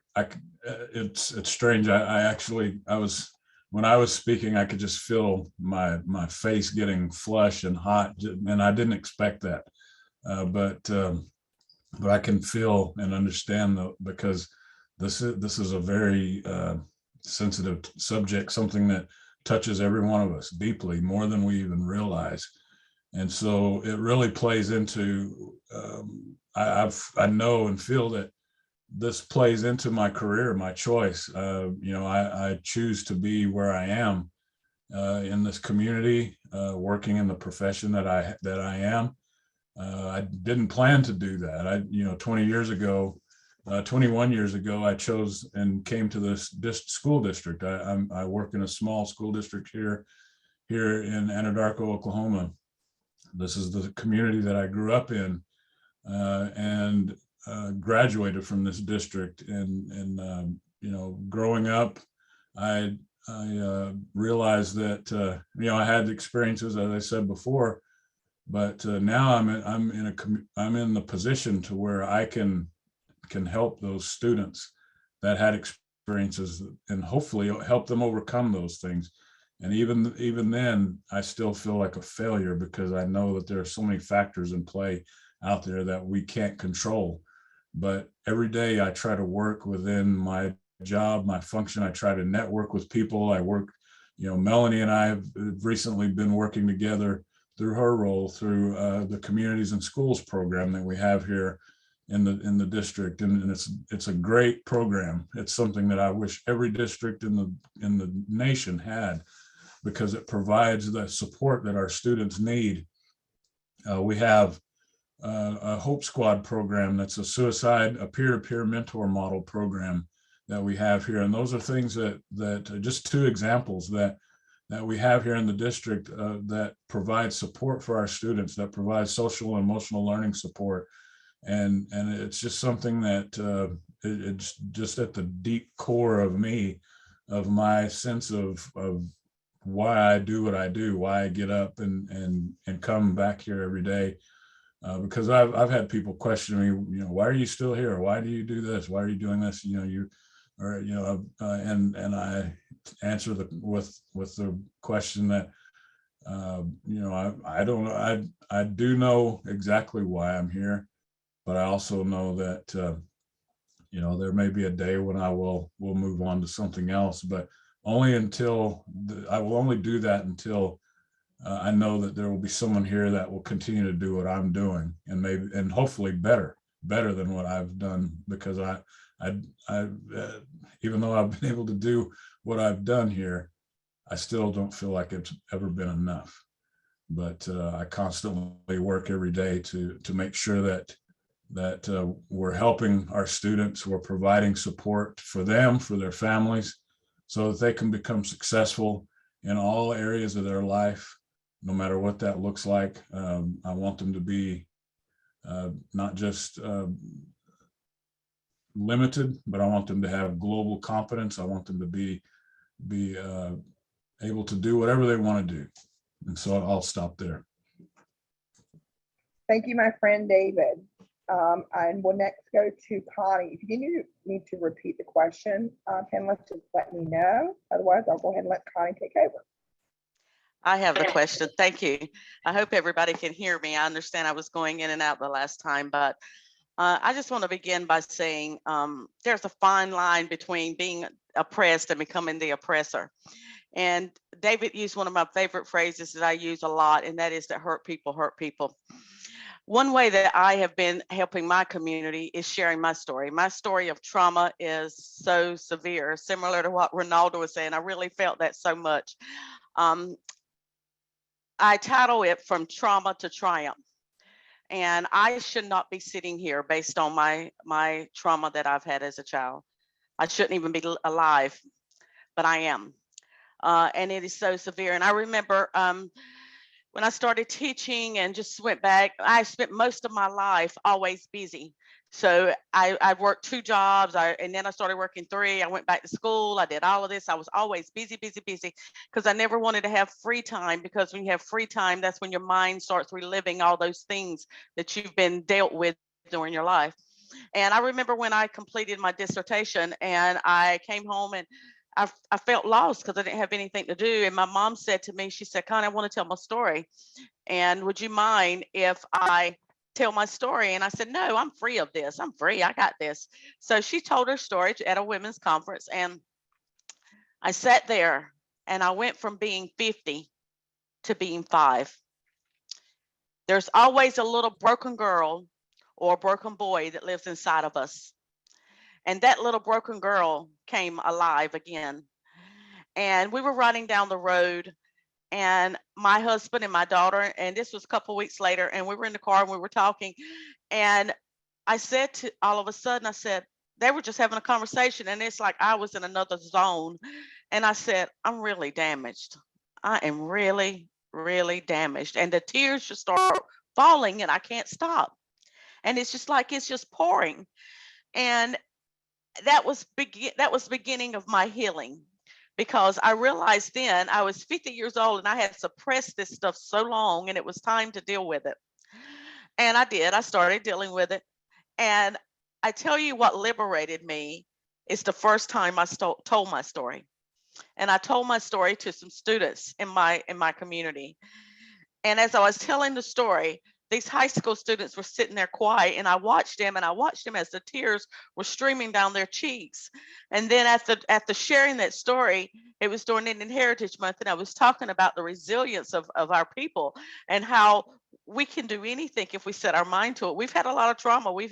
it's strange. When I was speaking, I could just feel my face getting flushed and hot, and I didn't expect that. But I can feel and understand, though, because this is a very sensitive subject, something that touches every one of us deeply, more than we even realize. And so it really plays into, I know and feel that this plays into my career, my choice. You know, I choose to be where I am in this community, working in the profession that I am. I didn't plan to do that. 21 years ago, I chose and came to this school district. I work in a small school district here in Anadarko, Oklahoma. This is the community that I grew up in, and graduated from this district. And you know, growing up, I realized that I had experiences, as I said before, but now I'm in the position to where I can help those students that had experiences, and hopefully help them overcome those things. And even then, I still feel like a failure, because I know that there are so many factors in play out there that we can't control. But every day I try to work within my job, my function. I try to network with people. I work, Melanie and I have recently been working together through her role, through the Communities and Schools program that we have here in the district. And it's a great program. It's something that I wish every district in the nation had, because it provides the support that our students need. We have a Hope Squad program that's a peer-to-peer mentor model program we have here. And those are things that are just two examples that we have here in the district that provide support for our students, that provide social and emotional learning support. And it's just something that it's just at the deep core of me, of my sense of why I do what I do, why I get up and come back here every day. Because I've had people question me, why are you still here? Why do you do this? Why are you doing this? And I answer with the question that, I don't know. I do know exactly why I'm here, but I also know that, there may be a day when we'll move on to something else, but only until I will only do that until I know that there will be someone here that will continue to do what I'm doing, and hopefully better than what I've done, because I even though I've been able to do what I've done here, I still don't feel like it's ever been enough. But I constantly work every day to make sure that we're helping our students, we're providing support for them, for their families, so that they can become successful in all areas of their life, no matter what that looks like. I want them to be not just limited, but I want them to have global competence. I want them to be able to do whatever they want to do. And so I'll stop there. Thank you, my friend David. And we'll next go to Connie. If you need to repeat the question, panelists, just let me know. Otherwise, I'll go ahead and let Connie take over. I have the question. Thank you. I hope everybody can hear me. I understand I was going in and out the last time, but I just want to begin by saying there's a fine line between being oppressed and becoming the oppressor. And David used one of my favorite phrases that I use a lot, and that is that hurt people hurt people. One way that I have been helping my community is sharing my story. My story of trauma is so severe, similar to what Ronaldo was saying. I really felt that so much. I title it From Trauma to Triumph. And I should not be sitting here based on my trauma that I've had as a child. I shouldn't even be alive, but I am. And it is so severe. And I remember when I started teaching and just went back, I spent most of my life always busy. So I worked 2 jobs, and then I started working 3. I went back to school. I did all of this. I was always busy, because I never wanted to have free time, because when you have free time, that's when your mind starts reliving all those things that you've been dealt with during your life. And I remember when I completed my dissertation and I came home and I felt lost because I didn't have anything to do. And my mom said to me, she said, Connie, I want to tell my story. And would you mind if I tell my story? And I said, no, I'm free of this. I'm free. I got this. So she told her story at a women's conference. And I sat there and I went from being 50 to being 5. There's always a little broken girl or a broken boy that lives inside of us. And that little broken girl came alive again. And we were riding down the road, and my husband and my daughter, and this was a couple of weeks later, and we were in the car and we were talking. And I said to all of a sudden, I said, they were just having a conversation, and it's like I was in another zone. And I said, I'm really damaged. I am really, really damaged. And the tears just start falling and I can't stop. And it's just like it's just pouring. And that was beginning of my healing, because I realized then I was 50 years old and I had suppressed this stuff so long, and it was time to deal with it. And I did. I started dealing with it. And I tell you what liberated me is the first time I told my story. And I told my story to some students in my community. And as I was telling the story, these high school students were sitting there quiet, and I watched them as the tears were streaming down their cheeks. And then after sharing that story, it was during Indian Heritage Month, and I was talking about the resilience of our people and how we can do anything if we set our mind to it. We've had a lot of trauma. We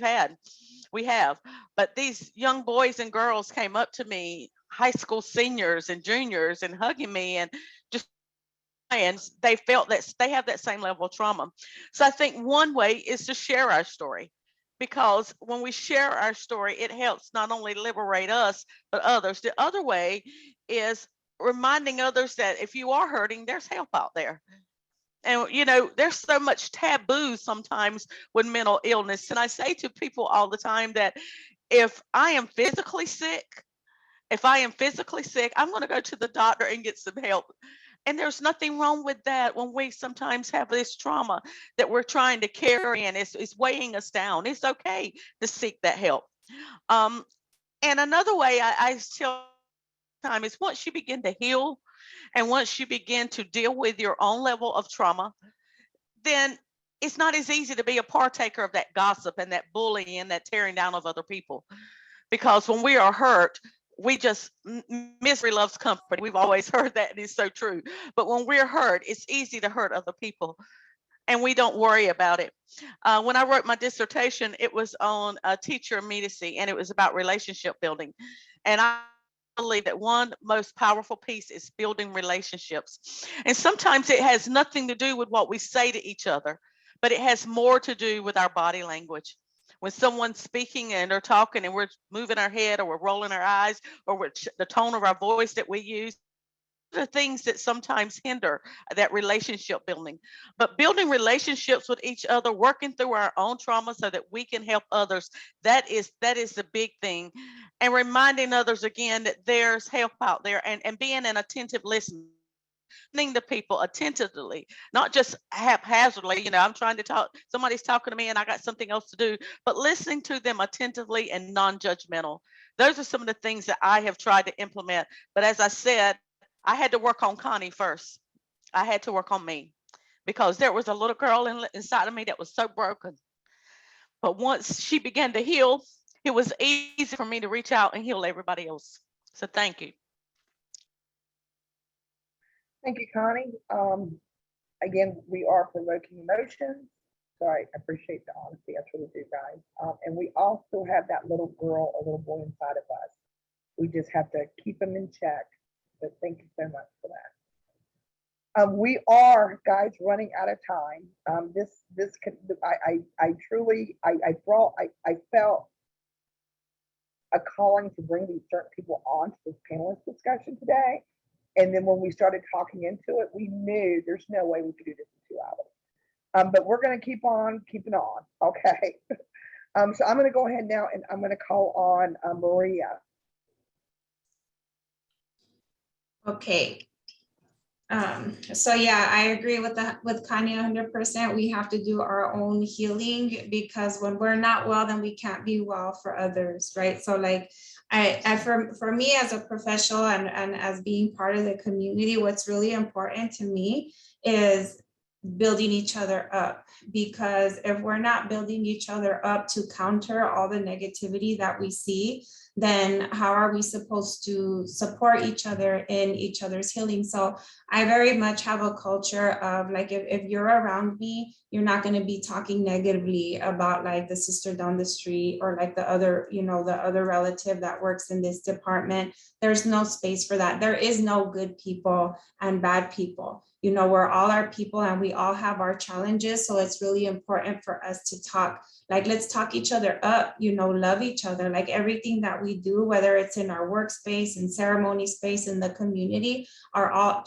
have, but these young boys and girls came up to me, high school seniors and juniors, and hugging me and just, and they felt that they have that same level of trauma. So I think one way is to share our story, because when we share our story, it helps not only liberate us, but others. The other way is reminding others that if you are hurting, there's help out there. And, you know, there's so much taboo sometimes with mental illness. And I say to people all the time that if I am physically sick, I'm going to go to the doctor and get some help. And there's nothing wrong with that when we sometimes have this trauma that we're trying to carry and it's weighing us down. It's okay to seek that help. Um, and another way I tell time is once you begin to heal and once you begin to deal with your own level of trauma, then it's not as easy to be a partaker of that gossip and that bullying and that tearing down of other people. Because when we are hurt, we just misery loves company. We've always heard that, and it's so true. But when we're hurt, it's easy to hurt other people, and we don't worry about it. When I wrote my dissertation, it was on teacher immediacy, and it was about relationship building. And I believe that one most powerful piece is building relationships. And sometimes it has nothing to do with what we say to each other, but it has more to do with our body language. When someone's speaking and they're talking and we're moving our head or we're rolling our eyes or the tone of our voice that we use, the things that sometimes hinder that relationship building. But building relationships with each other, working through our own trauma so that we can help others, that is the big thing. And reminding others again that there's help out there, and being an attentive listener, listening to people attentively, not just haphazardly. You know, I'm trying to talk, somebody's talking to me and I got something else to do, but listening to them attentively and non-judgmental. Those are some of the things that I have tried to implement. But as I said, I had to work on Connie first. I had to work on me because there was a little girl inside of me that was so broken. But once she began to heal, it was easy for me to reach out and heal everybody else. So thank you. Thank you, Connie. Again, we are provoking emotions, so I appreciate the honesty. I truly do, guys. And we also have that little girl or little boy inside of us. We just have to keep them in check. But thank you so much for that. We are, guys, running out of time. I truly felt a calling to bring these certain people on to this panelist discussion today. And then when we started talking into it, we knew there's no way we could do this in 2 hours. But we're going to keep on keeping on. Okay. So I'm going to go ahead now and I'm going to call on Maria. Okay. So yeah, I agree with Kanye 100%. We have to do our own healing because when we're not well, then we can't be well for others, right? So like for me as a professional and as being part of the community, what's really important to me is building each other up, because if we're not building each other up to counter all the negativity that we see, then how are we supposed to support each other in each other's healing? So I very much have a culture of like, if you're around me, you're not going to be talking negatively about like the sister down the street or like the other, you know, the other relative that works in this department. There's no space for that. There is no good people and bad people. You know, we're all our people and we all have our challenges. So it's really important for us to talk, like, let's talk each other up, you know, love each other, like everything that we do, whether it's in our workspace and ceremony space in the community,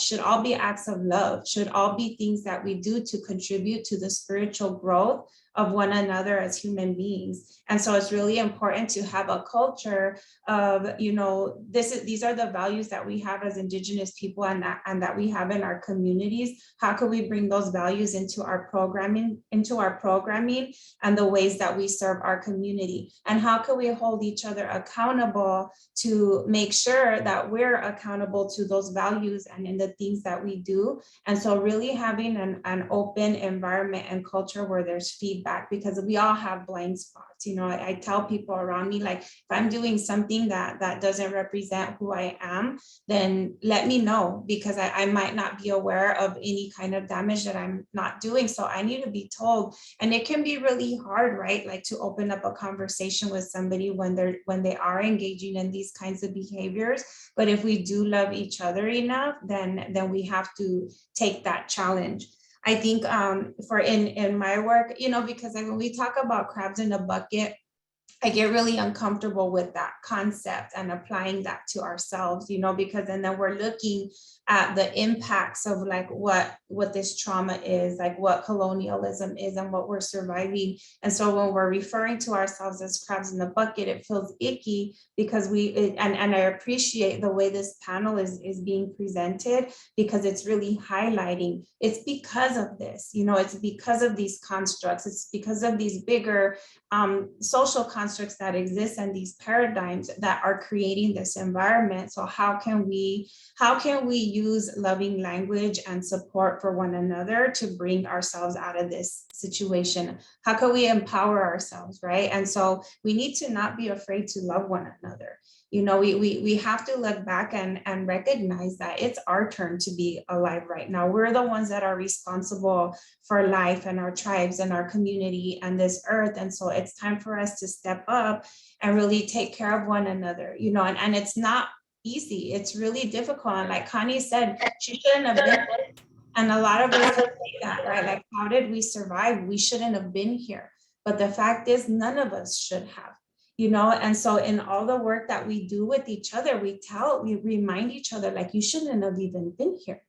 should all be acts of love, should all be things that we do to contribute to the spiritual growth of one another as human beings. And so it's really important to have a culture of, you know, these are the values that we have as Indigenous people and that we have in our communities. How can we bring those values into our programming and the ways that we serve our community? And how can we hold each other accountable to make sure that we're accountable to those values and in the things that we do? And so really having an open environment and culture where there's feedback, because we all have blind spots. You know, I tell people around me, like, if I'm doing something that doesn't represent who I am, then let me know, because I might not be aware of any kind of damage that I'm not doing. So I need to be told. And it can be really hard, right? Like to open up a conversation with somebody when they are engaging in these kinds of behaviors. But if we do love each other enough, then we have to take that challenge. I think for in my work, you know, because like when we talk about crabs in a bucket, I get really uncomfortable with that concept and applying that to ourselves, you know, because and then we're looking at the impacts of like what this trauma is, like what colonialism is and what we're surviving. And so when we're referring to ourselves as crabs in the bucket, it feels icky because and I appreciate the way this panel is being presented, because it's really highlighting it's because of this, you know, it's because of these constructs, it's because of these bigger social constructs that exist and these paradigms that are creating this environment. So how can we use loving language and support for one another to bring ourselves out of this situation? How can we empower ourselves, right? And so we need to not be afraid to love one another. You know, we have to look back and recognize that it's our turn to be alive right now. We're the ones that are responsible for life and our tribes and our community and this earth. And so it's time for us to step up and really take care of one another, you know, and it's not easy. It's really difficult. And like Connie said, she shouldn't have been. And a lot of us say that, right? Like, how did we survive? We shouldn't have been here. But the fact is, none of us should have. You know, and so in all the work that we do with each other, we remind each other, like, you shouldn't have even been here.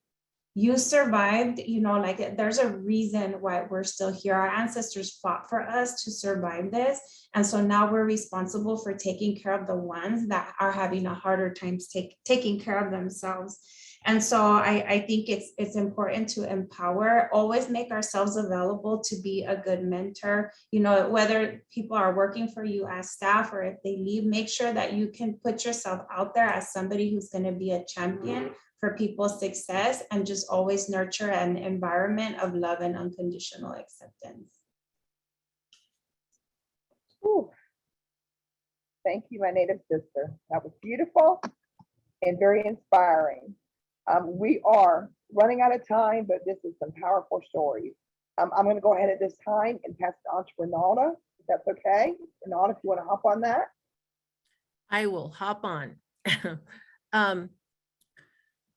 You survived, you know, like there's a reason why we're still here. Our ancestors fought for us to survive this. And so now we're responsible for taking care of the ones that are having a harder time taking care of themselves. And so I think it's important to empower, always make ourselves available to be a good mentor. You know, whether people are working for you as staff or if they leave, make sure that you can put yourself out there as somebody who's going to be a champion for people's success, and just always nurture an environment of love and unconditional acceptance. Ooh. Thank you, my native sister. That was beautiful and very inspiring. We are running out of time, but this is some powerful stories. I'm going to go ahead at this time and pass it on to Ronalda, if that's okay. Ronalda, if you want to hop on that. I will hop on.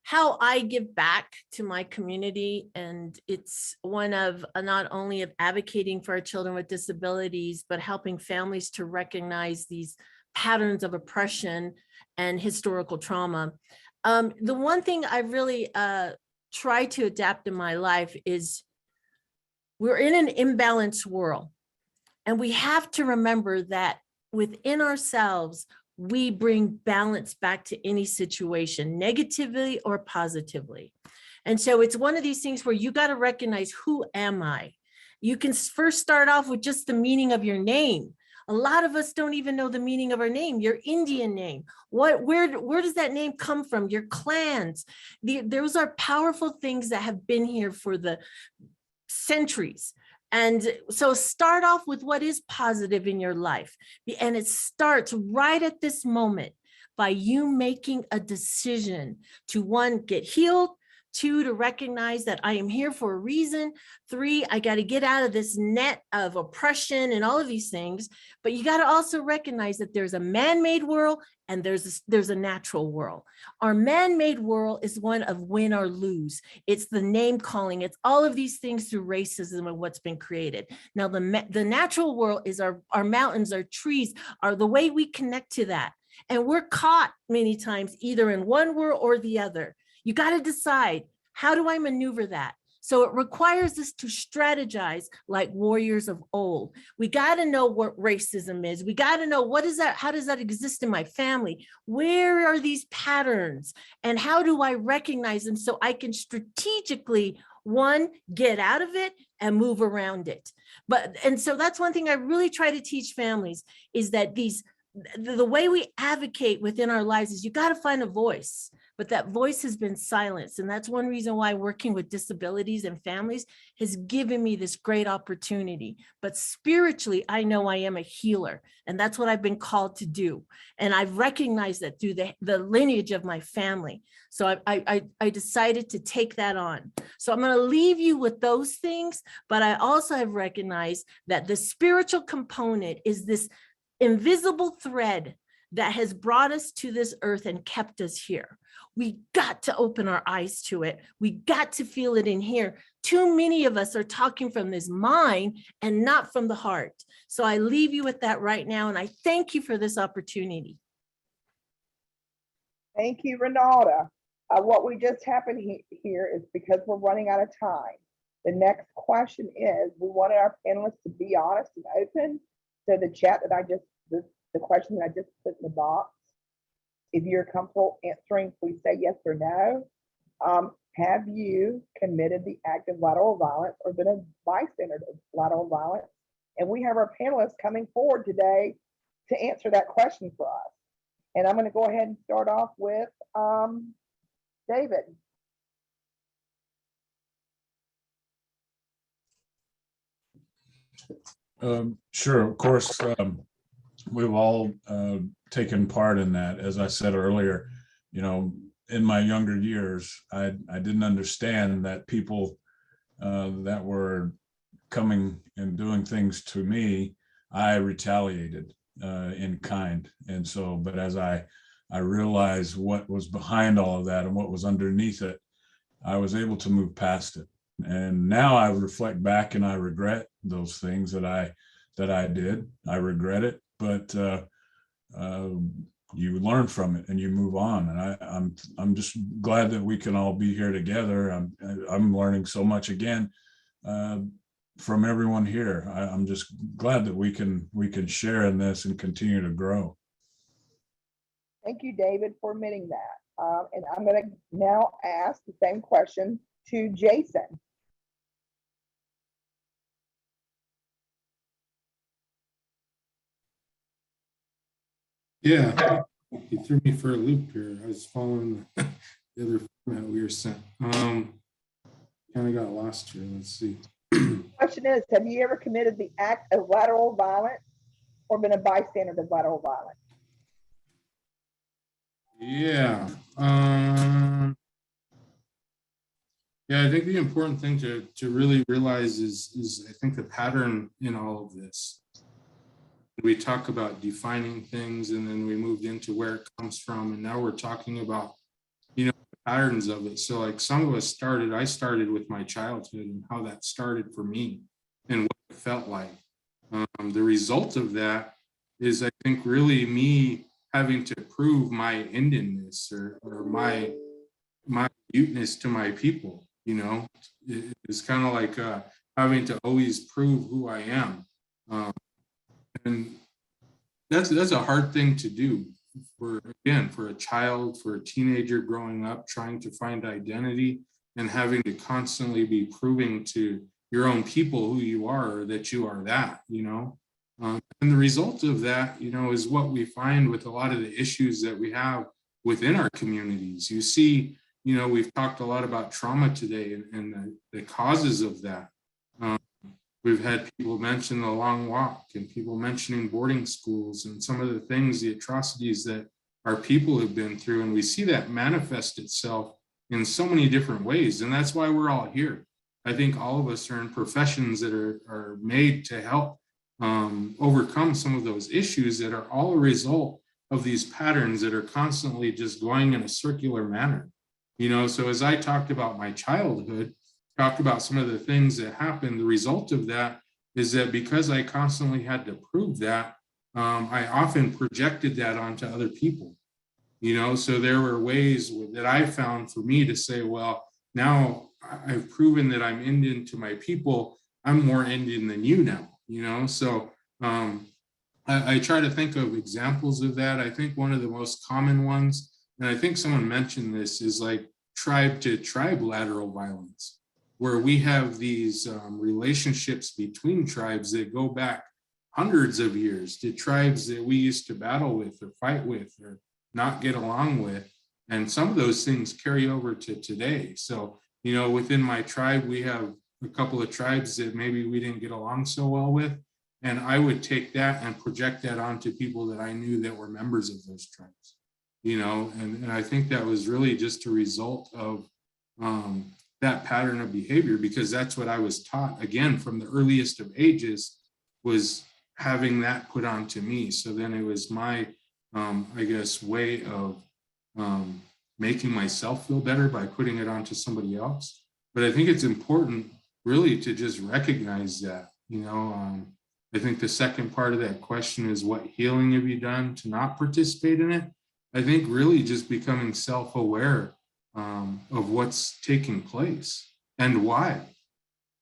How I give back to my community, and it's one of not only of advocating for our children with disabilities, but helping families to recognize these patterns of oppression and historical trauma. The one thing I really try to adapt in my life is we're in an imbalanced world, and we have to remember that within ourselves, we bring balance back to any situation, negatively or positively. And so it's one of these things where you got to recognize, who am I? You can first start off with just the meaning of your name. A lot of us don't even know the meaning of our name, your Indian name. Where does that name come from? Your clans. Those are powerful things that have been here for the centuries. And so start off with what is positive in your life. And it starts right at this moment by you making a decision to, 1, get healed, 2, to recognize that I am here for a reason, 3, I got to get out of this net of oppression and all of these things. But you got to also recognize that there's a man-made world and there's a natural world. Our man-made world is one of win or lose. It's the name calling. It's all of these things through racism and what's been created. Now, the natural world is our mountains, our trees, are the way we connect to that. And we're caught many times either in one world or the other. You got to decide, how do I maneuver that? So it requires us to strategize like warriors of old. We got to know what racism is. We got to know, what is that? How does that exist in my family? Where are these patterns? And how do I recognize them so I can strategically, 1, get out of it and move around it? And so that's one thing I really try to teach families, is that the way we advocate within our lives is you got to find a voice, but that voice has been silenced. And that's one reason why working with disabilities and families has given me this great opportunity. But spiritually, I know I am a healer, and that's what I've been called to do. And I've recognized that through the lineage of my family. So I decided to take that on. So I'm going to leave you with those things, but I also have recognized that the spiritual component is this invisible thread that has brought us to this earth and kept us here. We got to open our eyes to it. We got to feel it in here Too many of us are talking from this mind and not from the heart. So I leave you with that right now, and I thank you for this opportunity. Thank you, Renalda. What we just happened here is because we're running out of time. The next question is, we wanted our panelists to be honest and open. So the chat that the question that I just put in the box, if you're comfortable answering, please say yes or no. Have you committed the act of lateral violence or been a bystander of lateral violence? And we have our panelists coming forward today to answer that question for us. And I'm going to go ahead and start off with David. Sure, of course, we've all taken part in that. As I said earlier, you know, in my younger years, I didn't understand that people that were coming and doing things to me, I retaliated in kind. And so, but as I realized what was behind all of that and what was underneath it, I was able to move past it. And now I reflect back and I regret those things that I did. I regret it, but you learn from it and you move on. And I'm just glad that we can all be here together. I'm learning so much again from everyone here. I'm just glad that we can share in this and continue to grow. Thank you, David, for admitting that. And I'm going to now ask the same question to Jason. Yeah, you threw me for a loop here. I was following the other format we were sent. Kind of got lost here. Let's see. The question is, have you ever committed the act of lateral violence or been a bystander of lateral violence? Yeah. Yeah, I think the important thing to really realize is I think the pattern in all of this. We talk about defining things, and then we moved into where it comes from, and now we're talking about, you know, the patterns of it. So like some of us I started with my childhood and how that started for me and what it felt like. The result of that is, I think, really me having to prove my Indianness or my muteness to my people. You know, it's kind of like having to always prove who I am. And that's a hard thing to do for a child, for a teenager growing up, trying to find identity and having to constantly be proving to your own people who you are, or that you are that, you know. And the result of that, you know, is what we find with a lot of the issues that we have within our communities. You see, you know, we've talked a lot about trauma today and the causes of that. We've had people mention the long walk and people mentioning boarding schools and some of the things, the atrocities that our people have been through. And we see that manifest itself in so many different ways. And that's why we're all here. I think all of us are in professions that are made to help overcome some of those issues that are all a result of these patterns that are constantly just going in a circular manner. You know, so as I talked about my childhood, talked about some of the things that happened, the result of that is that because I constantly had to prove that, I often projected that onto other people. You know, so there were ways that I found for me to say, well, now I've proven that I'm Indian to my people, I'm more Indian than you now, you know? So I try to think of examples of that. I think one of the most common ones, and I think someone mentioned this, is like tribe to tribe lateral violence, where we have these relationships between tribes that go back hundreds of years to tribes that we used to battle with or fight with or not get along with. And some of those things carry over to today. So, you know, within my tribe, we have a couple of tribes that maybe we didn't get along so well with. And I would take that and project that onto people that I knew that were members of those tribes, you know, and I think that was really just a result of that pattern of behavior, because that's what I was taught, again, from the earliest of ages, was having that put onto me. So then it was my, I guess, way of making myself feel better by putting it onto somebody else. But I think it's important really to just recognize that, I think the second part of that question is, what healing have you done to not participate in it? I think really just becoming self-aware of what's taking place and why,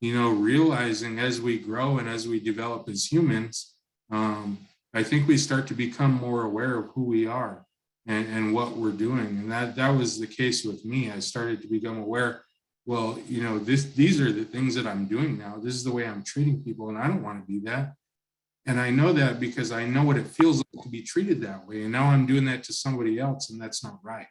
realizing as we grow and as we develop as humans, I think we start to become more aware of who we are and what we're doing. And that was the case with me. I started to become aware, well, these are the things that I'm doing now. This is the way I'm treating people, and I don't want to be that. And I know that because I know what it feels like to be treated that way. And now I'm doing that to somebody else, and that's not right.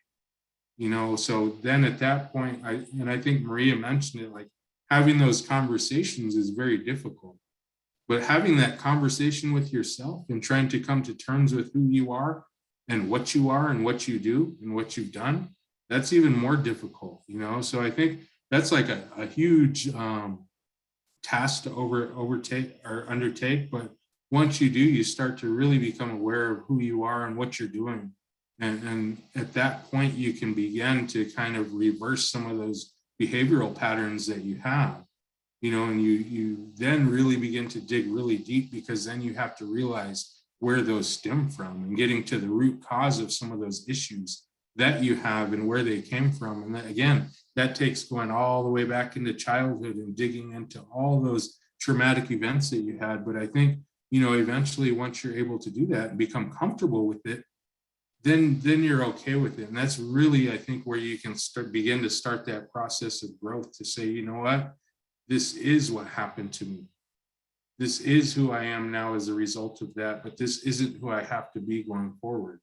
So then at that point, I think Maria mentioned it, like having those conversations is very difficult. But having that conversation with yourself and trying to come to terms with who you are and what you do and what you've done, that's even more difficult, So I think that's like a huge task to undertake. But once you do, you start to really become aware of who you are and what you're doing. And at that point, you can begin to kind of reverse some of those behavioral patterns that you have, and you then really begin to dig really deep, because then you have to realize where those stem from and getting to the root cause of some of those issues that you have and where they came from. And that, again, that takes going all the way back into childhood and digging into all those traumatic events that you had. But I think, eventually once you're able to do that and become comfortable with it, then you're okay with it. And that's really, I think, where you can begin to start that process of growth, to say, you know what, this is what happened to me. This is who I am now as a result of that, but this isn't who I have to be going forward.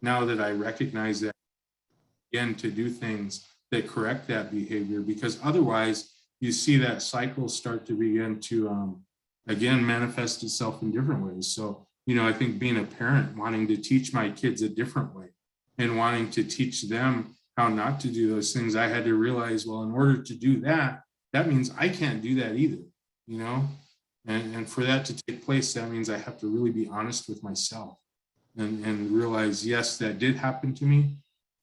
Now that I recognize that, again, to do things that correct that behavior, because otherwise you see that cycle start to begin to, again, manifest itself in different ways. So, I think being a parent, wanting to teach my kids a different way and wanting to teach them how not to do those things, I had to realize, well, in order to do that, that means I can't do that either, and for that to take place, that means I have to really be honest with myself and realize, yes, that did happen to me,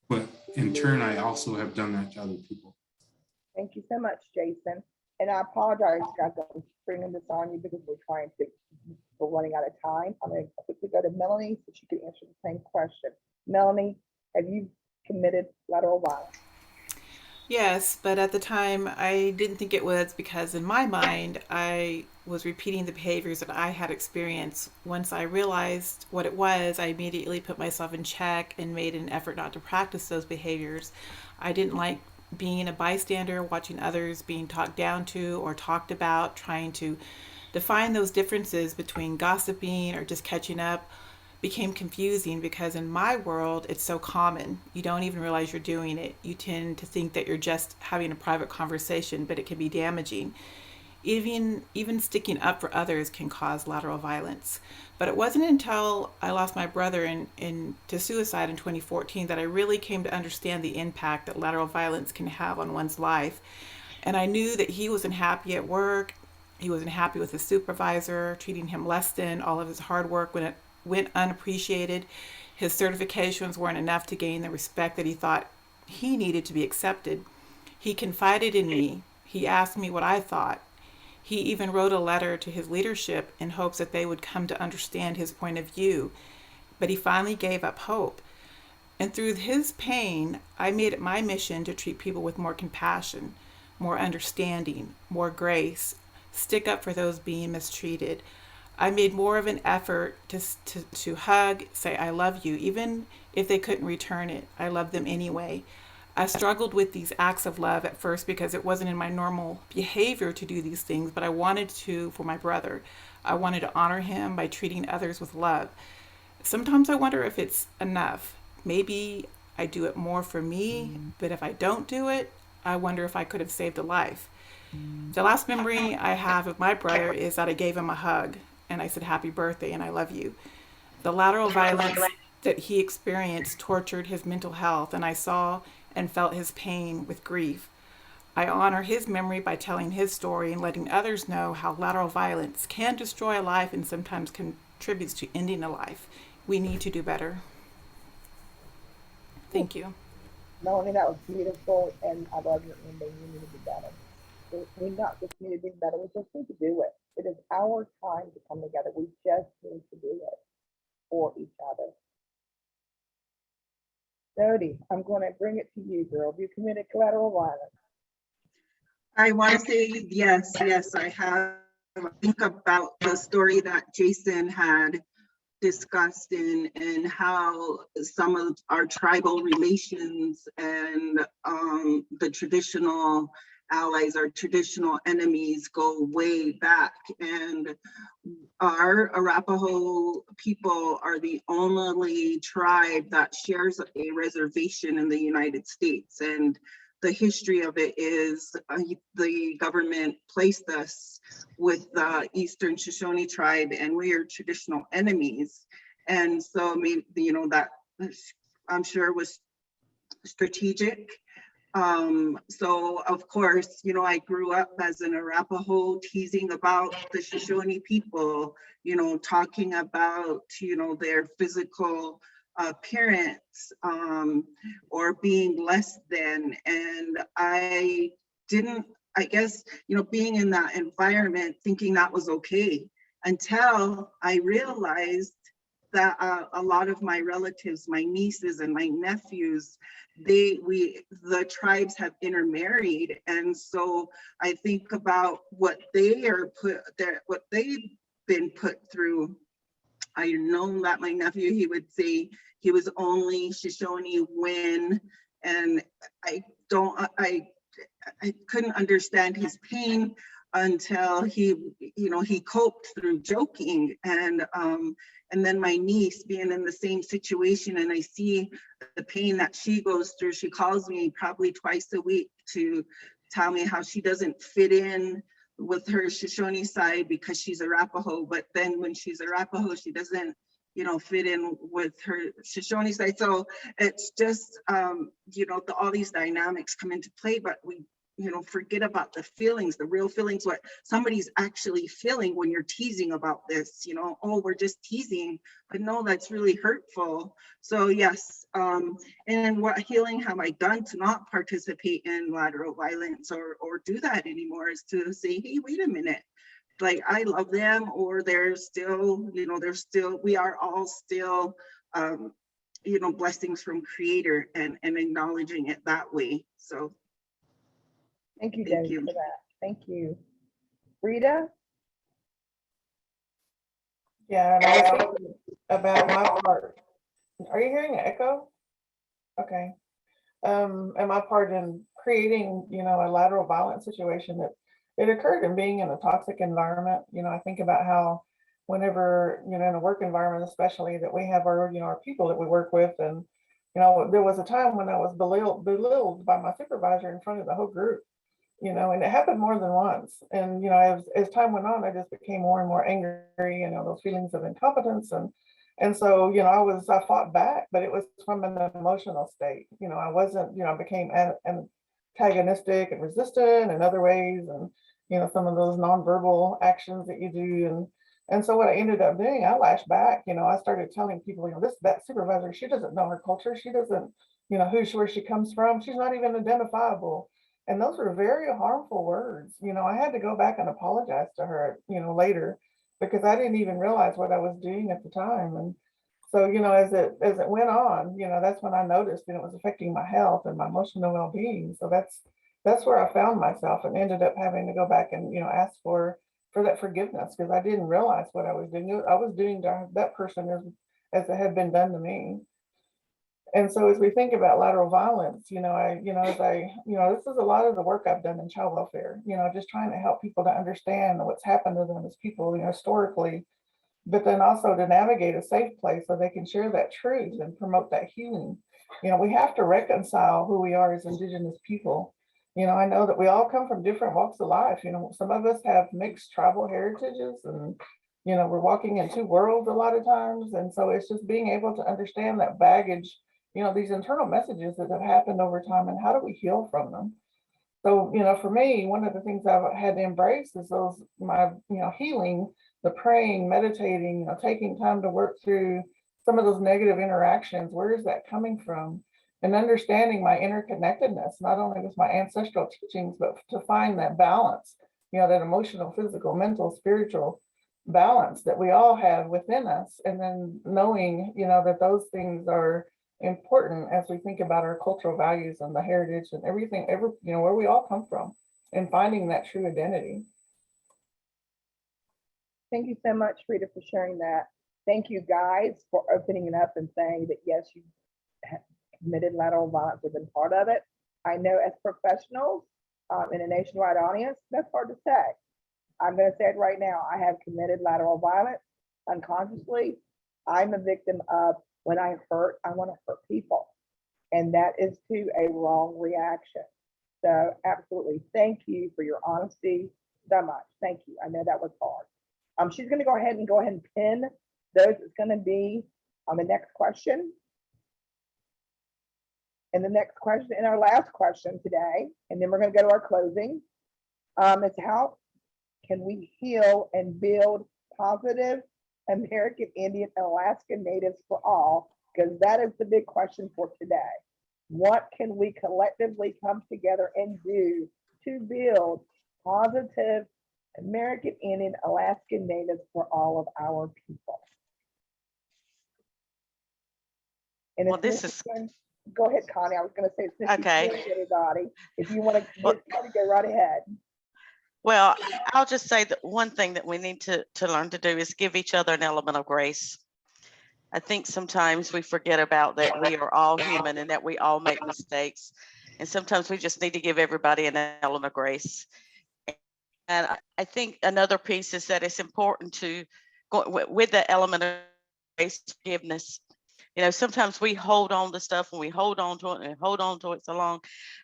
but in turn, I also have done that to other people. Thank you so much, Jason. And I apologize, guys, I'm bringing this on you because we're running out of time. I'm going to quickly go to Melanie so she can answer the same question. Melanie, have you committed lateral violence? Yes, but at the time I didn't think it was, because in my mind I was repeating the behaviors that I had experienced. Once I realized what it was, I immediately put myself in check and made an effort not to practice those behaviors. I didn't like being a bystander, watching others being talked down to or talked about, trying to define those differences between gossiping or just catching up became confusing, because in my world it's so common. You don't even realize you're doing it. You tend to think that you're just having a private conversation, but it can be damaging. Even sticking up for others can cause lateral violence. But it wasn't until I lost my brother to suicide in 2014 that I really came to understand the impact that lateral violence can have on one's life. And I knew that he wasn't happy at work. He wasn't happy with his supervisor, treating him less than. All of his hard work went unappreciated. His certifications weren't enough to gain the respect that he thought he needed to be accepted. He confided in me. He asked me what I thought. He even wrote a letter to his leadership in hopes that they would come to understand his point of view. But he finally gave up hope. And through his pain, I made it my mission to treat people with more compassion, more understanding, more grace, stick up for those being mistreated. I made more of an effort to hug, say I love you, even if they couldn't return it. I loved them anyway. I struggled with these acts of love at first because it wasn't in my normal behavior to do these things, but I wanted to for my brother. I wanted to honor him by treating others with love. Sometimes I wonder if it's enough. Maybe I do it more for me, but if I don't do it, I wonder if I could have saved a life. The last memory I have of my brother is that I gave him a hug and I said, "Happy birthday," and "I love you." The lateral violence that he experienced tortured his mental health, and I saw and felt his pain with grief. I honor his memory by telling his story and letting others know how lateral violence can destroy a life and sometimes contributes to ending a life. We need to do better. Thank you. Melanie, that was beautiful, and I love your ending. You need to do better. We not just need to do better, we just need to do it. It is our time to come together. We just need to do it for each other. Jody, I'm going to bring it to you, girl. Have you committed collateral violence? I want to say yes, yes, I have. Think about the story that Jason had discussed and how some of our tribal relations and the traditional allies, our traditional enemies go way back. And our Arapaho people are the only tribe that shares a reservation in the United States. And the history of it is the government placed us with the Eastern Shoshone tribe, and we are traditional enemies. And so, maybe, you know, that I'm sure was strategic. So of course, you know, I grew up as an Arapaho, teasing about the Shoshone people, you know, talking about, you know, their physical appearance or being less than. And I guess, you know, being in that environment, thinking that was okay, until I realized that a lot of my relatives, my nieces and my nephews, the tribes have intermarried. And so I think about what what they've been put through. I know that my nephew, he would say he was only Shoshone when, and I couldn't understand his pain until he, you know, he coped through joking. And then my niece being in the same situation, and I see the pain that she goes through. She calls me probably twice a week to tell me how she doesn't fit in with her Shoshone side because she's Arapaho, but then when she's Arapaho, she doesn't, you know, fit in with her Shoshone side. So it's just, you know, all these dynamics come into play, but we, you know, forget about the feelings, the real feelings, what somebody's actually feeling when you're teasing about this, you know, oh, we're just teasing, but no, that's really hurtful. So yes, and what healing have I done to not participate in lateral violence or do that anymore is to say, hey, wait a minute, like I love them, or they're still, you know, we are all still, you know, blessings from Creator, and acknowledging it that way. So Thank you, thank Jody, you. for that. Thank you. Rita? Yeah, and I was thinking about my part. Are you hearing an echo? Okay. And my part in creating, you know, a lateral violence situation, that it occurred in being in a toxic environment. You know, I think about how whenever, you know, in a work environment, especially, that we have our, you know, our people that we work with. And, you know, there was a time when I was belittled by my supervisor in front of the whole group, you know, and it happened more than once. And, you know, as time went on, I just became more and more angry, you know, those feelings of incompetence. And so, you know, I fought back, but it was from an emotional state. You know, I wasn't, you know, I became antagonistic and resistant in other ways. And, you know, some of those nonverbal actions that you do. And so what I ended up doing, I lashed back. You know, I started telling people, you know, that supervisor, she doesn't know her culture. She doesn't, you know, where she comes from. She's not even identifiable. And those were very harmful words. You know, I had to go back and apologize to her, you know, later, because I didn't even realize what I was doing at the time. And so, you know, as it went on, you know, that's when I noticed that it was affecting my health and my emotional well-being. So that's where I found myself, and ended up having to go back and, you know, ask for that forgiveness, because I didn't realize what I was doing. I was doing to that person as it had been done to me. And so as we think about lateral violence, you know, this is a lot of the work I've done in child welfare, you know, just trying to help people to understand what's happened to them as people, you know, historically, but then also to navigate a safe place so they can share that truth and promote that healing. You know, we have to reconcile who we are as Indigenous people. You know, I know that we all come from different walks of life. You know, some of us have mixed tribal heritages, and, you know, we're walking in two worlds a lot of times. And so it's just being able to understand that baggage, you know, these internal messages that have happened over time, and how do we heal from them? So, you know, for me, one of the things I've had to embrace is my, you know, healing, the praying, meditating, you know, taking time to work through some of those negative interactions. Where is that coming from? and understanding my interconnectedness, not only with my ancestral teachings, but to find that balance, that emotional, physical, mental, spiritual balance that we all have within us. And then knowing, that those things are important as we think about our cultural values and the heritage and everything, where we all come from, and finding that true identity. Thank you so much, Rita, for sharing that. Thank you guys for opening it up and saying that yes, you committed lateral violence, have been part of it. I know as professionals in a nationwide audience, that's hard to say. I'm going to say it right now. I have committed lateral violence unconsciously. I'm a victim of when I hurt, I want to hurt people. And that is to a wrong reaction. So absolutely, thank you for your honesty so much. Thank you. I know that was hard. She's going to go ahead and pin those. It's going to be on the next question. And the next question, and our last question today, and then we're going to go to our closing, is how can we heal and build positive American Indian and Alaska Natives for all? Because that is the big question for today. What can we collectively come together and do to build positive American Indian, Alaska Natives for all of our people? And Well, this is go ahead, Connie. I was going to say, since okay. Everybody, if you want to go right ahead. Well, I'll just say that one thing that we need to learn to do is give each other an element of grace. I think sometimes we forget about that we are all human and that we all make mistakes. And sometimes we just need to give everybody an element of grace. And I think another piece is that it's important to go with the element of grace, forgiveness. Sometimes we hold on to stuff and we hold on to it and hold on to it so long.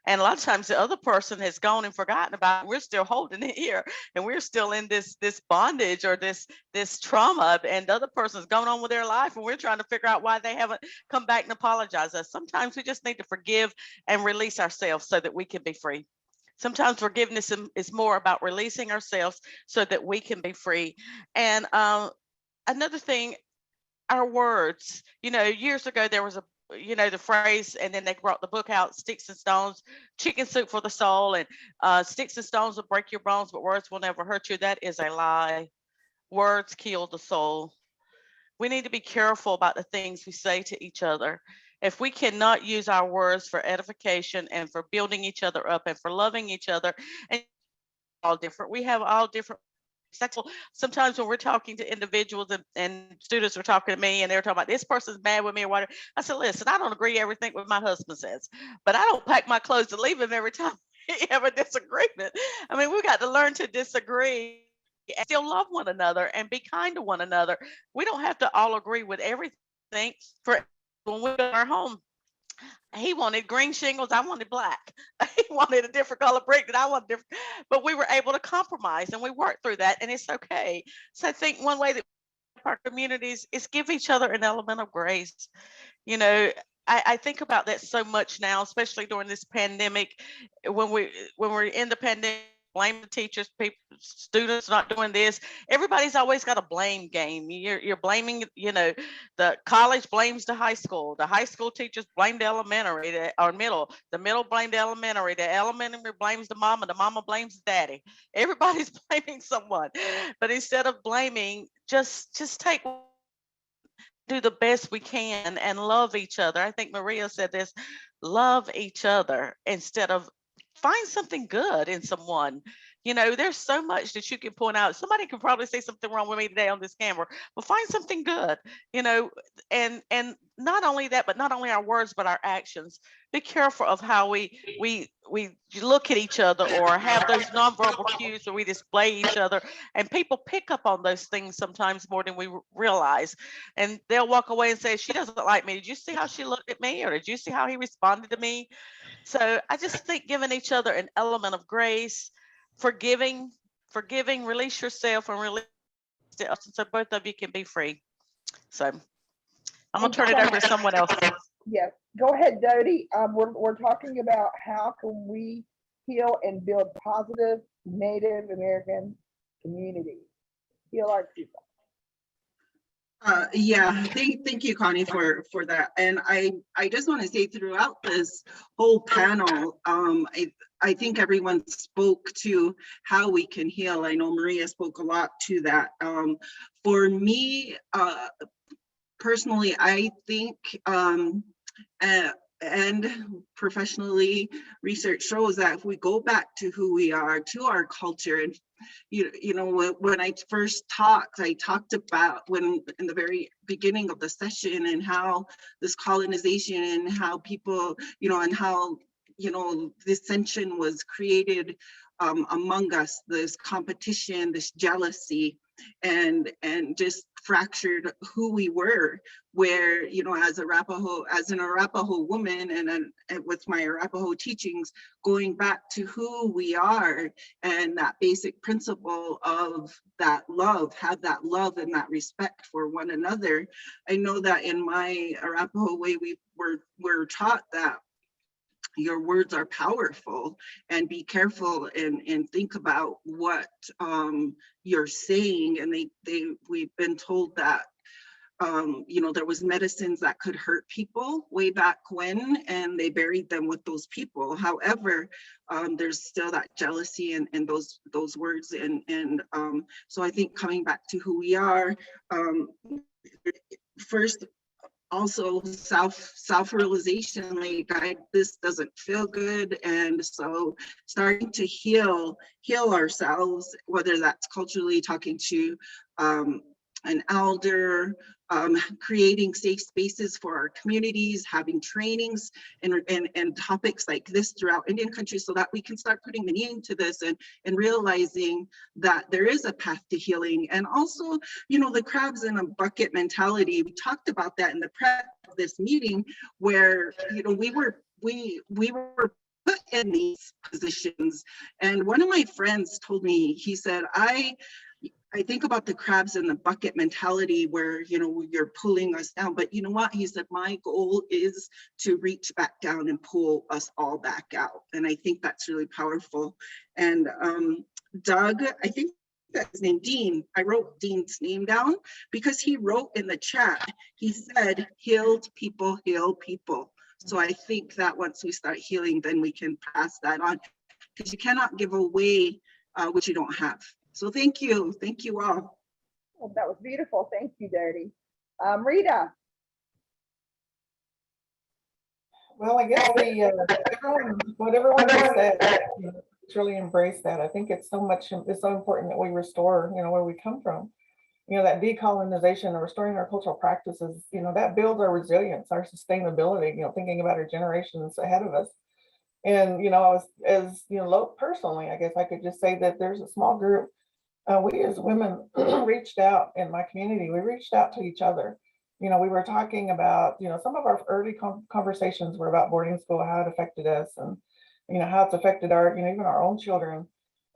And a lot of times the other person has gone and forgotten about it. We're still holding it here and we're still in this bondage or this trauma, and the other person's going on with their life and we're trying to figure out why they haven't come back and apologize us. Sometimes we just need to forgive and release ourselves so that we can be free. Sometimes forgiveness is more about releasing ourselves so that we can be free. And another thing, our words, years ago, there was the phrase, and then they brought the book out, Sticks and Stones, Chicken Soup for the Soul, and sticks and stones will break your bones, but words will never hurt you. That is a lie. Words kill the soul. We need to be careful about the things we say to each other. If we cannot use our words for edification and for building each other up and for loving each other, and all different, we have all different. Sometimes when we're talking to individuals and students are talking to me and they're talking about this person's mad with me or whatever, I said, listen, I don't agree everything with my husband says, but I don't pack my clothes to leave him every time we have a disagreement. I mean, we got to learn to disagree and still love one another and be kind to one another. We don't have to all agree with everything. For when we go to our home, he wanted green shingles, I wanted black. He wanted a different color brick that I wanted different, but we were able to compromise and we worked through that, and it's okay. So I think one way that our communities is give each other an element of grace. I think about that so much now, especially during this pandemic, when we're in the pandemic, blame the teachers, people, students not doing this. Everybody's always got a blame game. You're blaming, the college blames the high school teachers blame the elementary or middle, the middle blamed the elementary blames the mama blames the daddy. Everybody's blaming someone. But instead of blaming, just do the best we can and love each other. I think Maria said this, love each other instead of find something good in someone. There's so much that you can point out. Somebody can probably say something wrong with me today on this camera, but find something good, and not only that, but not only our words, but our actions. Be careful of how we look at each other or have those nonverbal cues where we display each other, and people pick up on those things sometimes more than we realize, and they'll walk away and say, she doesn't like me. Did you see how she looked at me? Or did you see how he responded to me? So I just think giving each other an element of grace, forgiving, release yourself and release the other so both of you can be free. So I'm gonna turn it over to someone else. Yes, go ahead, Dodie. We're talking about how can we heal and build positive Native American communities, heal our people. Yeah, thank you, Connie, for that. And I just want to say throughout this whole panel, I think everyone spoke to how we can heal. I know Maria spoke a lot to that. For me, personally, I think, and professionally, research shows that if we go back to who we are, to our culture, and you know, when I first talked, I talked about when in the very beginning of the session and how this colonization and how people, you know, and how, you know, dissension was created among us, this competition, this jealousy, and just fractured who we were, where, you know, as an Arapaho woman, and with my Arapaho teachings, going back to who we are and that basic principle of that love, have that love and that respect for one another. I know that in my Arapaho way, we're taught that your words are powerful, and be careful and think about what you're saying. And we've been told that you know, there was medicines that could hurt people way back when, and they buried them with those people. However, there's still that jealousy and those words, and so I think coming back to who we are, first, also self-realization, like this doesn't feel good, and so starting to heal ourselves, whether that's culturally talking to an elder, creating safe spaces for our communities, having trainings and topics like this throughout Indian countries, so that we can start putting meaning to this and realizing that there is a path to healing. And also, you know, the crabs in a bucket mentality, we talked about that in the prep of this meeting, where, you know, we were put in these positions. And one of my friends told me, he said, I think about the crabs in the bucket mentality, where, you know, you're pulling us down, but you know what? He said, my goal is to reach back down and pull us all back out. And I think that's really powerful. And Doug, I think that's his name, Dean. I wrote Dean's name down because he wrote in the chat, he said, healed people heal people. So I think that once we start healing, then we can pass that on, because you cannot give away what you don't have. So thank you all. Well, that was beautiful. Thank you, Dodie. Rita. Well, I guess what everyone has said, you know, it's really embraced that. I think it's so important that we restore, you know, where we come from. You know, that decolonization and restoring our cultural practices, you know, that builds our resilience, our sustainability, you know, thinking about our generations ahead of us. And, you know, as you know, personally, I guess I could just say that there's a small group. We as women reached out in my community. We reached out to each other. You know, we were talking about, you know, some of our early conversations were about boarding school, how it affected us, and, you know, how it's affected our, you know, even our own children.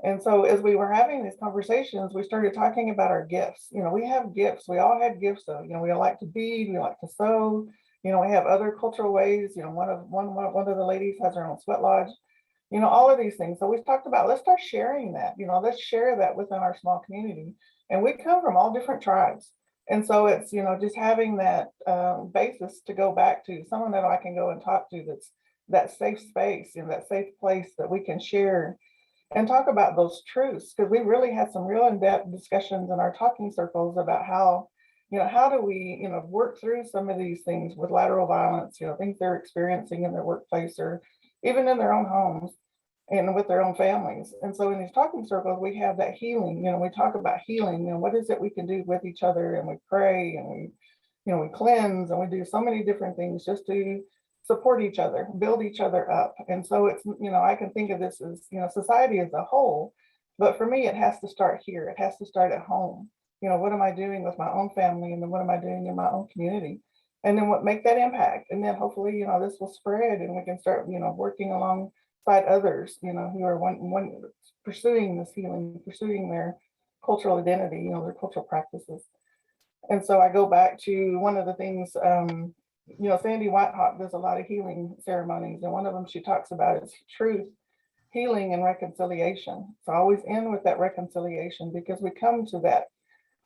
And so as we were having these conversations, we started talking about our gifts. You know, we have gifts. We all had gifts. So, you know, we like to bead, we like to sew. You know, we have other cultural ways. You know, one of the ladies has her own sweat lodge. You know, all of these things. So we've talked about, let's start sharing that, you know, let's share that within our small community. And we come from all different tribes. And so it's, you know, just having that basis to go back to someone that I can go and talk to, that's that safe space, you know, that safe place that we can share and talk about those truths. Because we really had some real in-depth discussions in our talking circles about how, you know, how do we, you know, work through some of these things with lateral violence, you know, things they're experiencing in their workplace or even in their own homes and with their own families. And so in these talking circles, we have that healing, you know, we talk about healing, you know, what is it we can do with each other, and we pray and we, you know, we cleanse and we do so many different things just to support each other, build each other up. And so it's, you know, I can think of this as, you know, society as a whole, but for me, it has to start here. It has to start at home. You know, what am I doing with my own family? And then what am I doing in my own community? And then what make that impact? And then hopefully, you know, this will spread and we can start, you know, working alongside others, you know, who are one pursuing this healing, pursuing their cultural identity, you know, their cultural practices. And so I go back to one of the things, you know, Sandy Whitehawk does a lot of healing ceremonies, and one of them she talks about is truth, healing, and reconciliation. So I always end with that reconciliation, because we come to that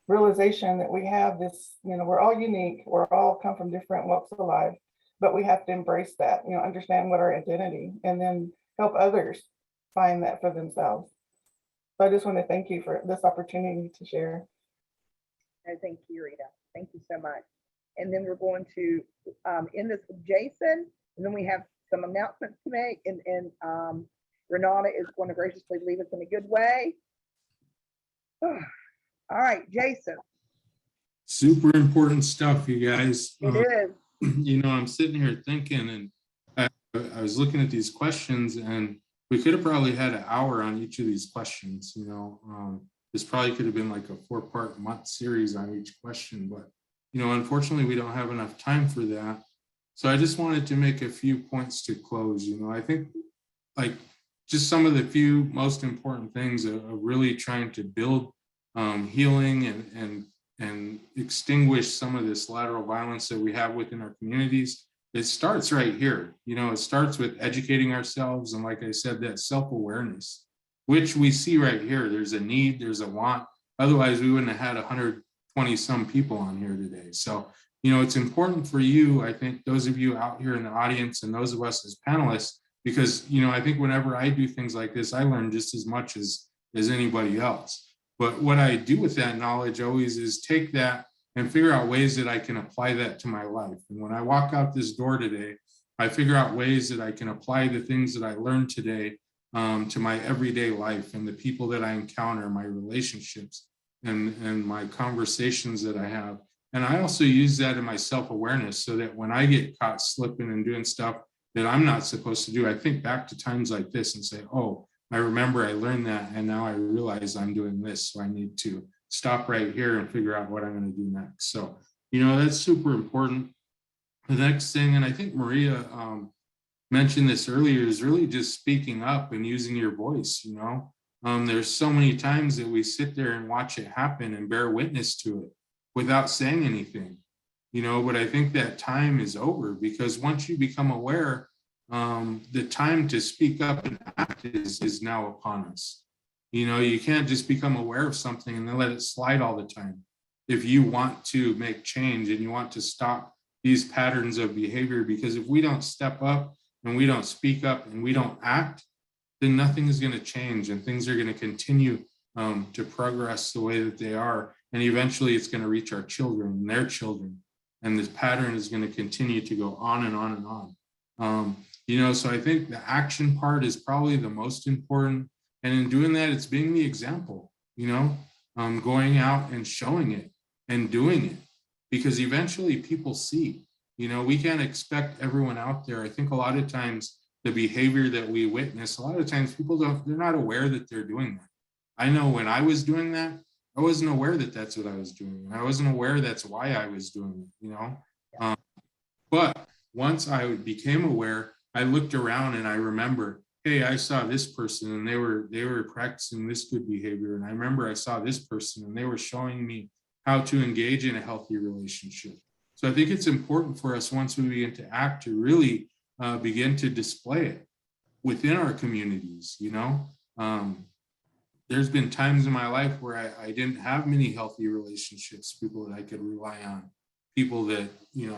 realization that we have this, we're all unique, we're all come from different walks of life, but we have to embrace that, understand what our identity, and then help others find that for themselves. So I just want to thank you for this opportunity to share. And thank you, Rita. Thank you so much. And then we're going to end this with Jason, and then we have some announcements to make, and Renata is going to graciously leave us in a good way. All right, Jason. Super important stuff, you guys. It is. I'm sitting here thinking, and I was looking at these questions, and we could have probably had an hour on each of these questions. This probably could have been like a 4-part month series on each question, but unfortunately, we don't have enough time for that. So I just wanted to make a few points to close. I think like just some of the few most important things of really trying to build healing and extinguish some of this lateral violence that we have within our communities. It starts right here. It starts with educating ourselves. And like I said, that self-awareness, which we see right here. There's a need, there's a want. Otherwise, we wouldn't have had 120 some people on here today. So, it's important for you, I think, those of you out here in the audience and those of us as panelists, because, I think whenever I do things like this, I learn just as much as anybody else. But what I do with that knowledge always is take that and figure out ways that I can apply that to my life. And when I walk out this door today, I figure out ways that I can apply the things that I learned today to my everyday life and the people that I encounter, my relationships and my conversations that I have. And I also use that in my self-awareness so that when I get caught slipping and doing stuff that I'm not supposed to do, I think back to times like this and say, oh, I remember I learned that, and now I realize I'm doing this, so I need to stop right here and figure out what I'm going to do next. So, that's super important. The next thing, and I think Maria mentioned this earlier, is really just speaking up and using your voice. There's so many times that we sit there and watch it happen and bear witness to it without saying anything, but I think that time is over, because once you become aware, the time to speak up and act is now upon us. You can't just become aware of something and then let it slide all the time. If you want to make change and you want to stop these patterns of behavior, because if we don't step up and we don't speak up and we don't act, then nothing is going to change, and things are going to continue to progress the way that they are. And eventually it's going to reach our children and their children. And this pattern is going to continue to go on and on and on. So I think the action part is probably the most important. And in doing that, it's being the example, going out and showing it and doing it, because eventually people see. We can't expect everyone out there. I think a lot of times the behavior that we witness, a lot of times people they're not aware that they're doing that. I know when I was doing that, I wasn't aware that that's what I was doing. And I wasn't aware that's why I was doing it, But once I became aware, I looked around and I remember, hey, I saw this person and they were practicing this good behavior. And I remember I saw this person and they were showing me how to engage in a healthy relationship. So I think it's important for us, once we begin to act, to really begin to display it within our communities. There's been times in my life where I didn't have many healthy relationships, people that I could rely on, people that,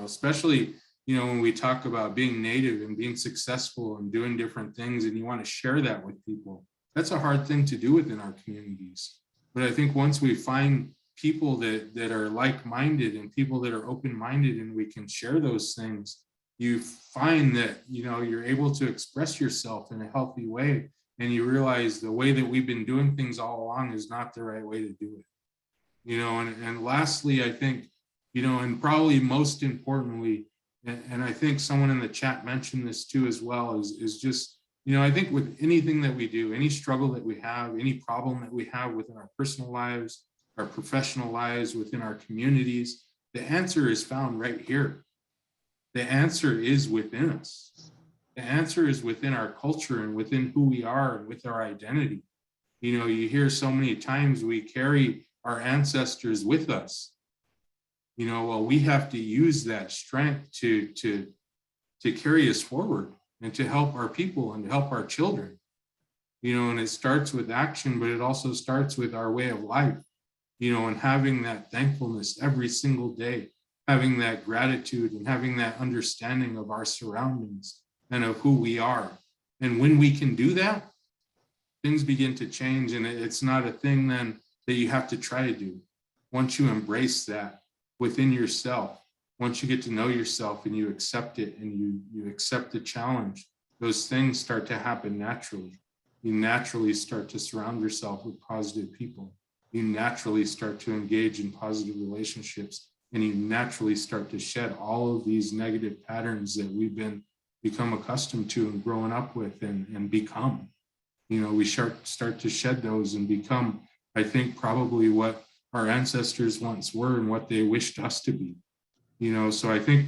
especially, when we talk about being native and being successful and doing different things, and you want to share that with people, that's a hard thing to do within our communities. But I think once we find people that are like-minded and people that are open-minded, and we can share those things, you find that, you're able to express yourself in a healthy way. And you realize the way that we've been doing things all along is not the right way to do it. And lastly, I think, and probably most importantly, and I think someone in the chat mentioned this too as well, is just, I think with anything that we do, any struggle that we have, any problem that we have within our personal lives, our professional lives, within our communities, the answer is found right here. The answer is within us. The answer is within our culture and within who we are and with our identity. You hear so many times we carry our ancestors with us. Well, we have to use that strength to carry us forward and to help our people and to help our children. And it starts with action, but it also starts with our way of life. and having that thankfulness every single day, having that gratitude and having that understanding of our surroundings and of who we are. And when we can do that, things begin to change, and it's not a thing then that you have to try to do. Once you embrace that within yourself, once you get to know yourself and you accept it and you accept the challenge, those things start to happen naturally. You naturally start to surround yourself with positive people. You naturally start to engage in positive relationships, and you naturally start to shed all of these negative patterns that we've become accustomed to and growing up with and become. We start to shed those and become, I think, probably what our ancestors once were and what they wished us to be. So I think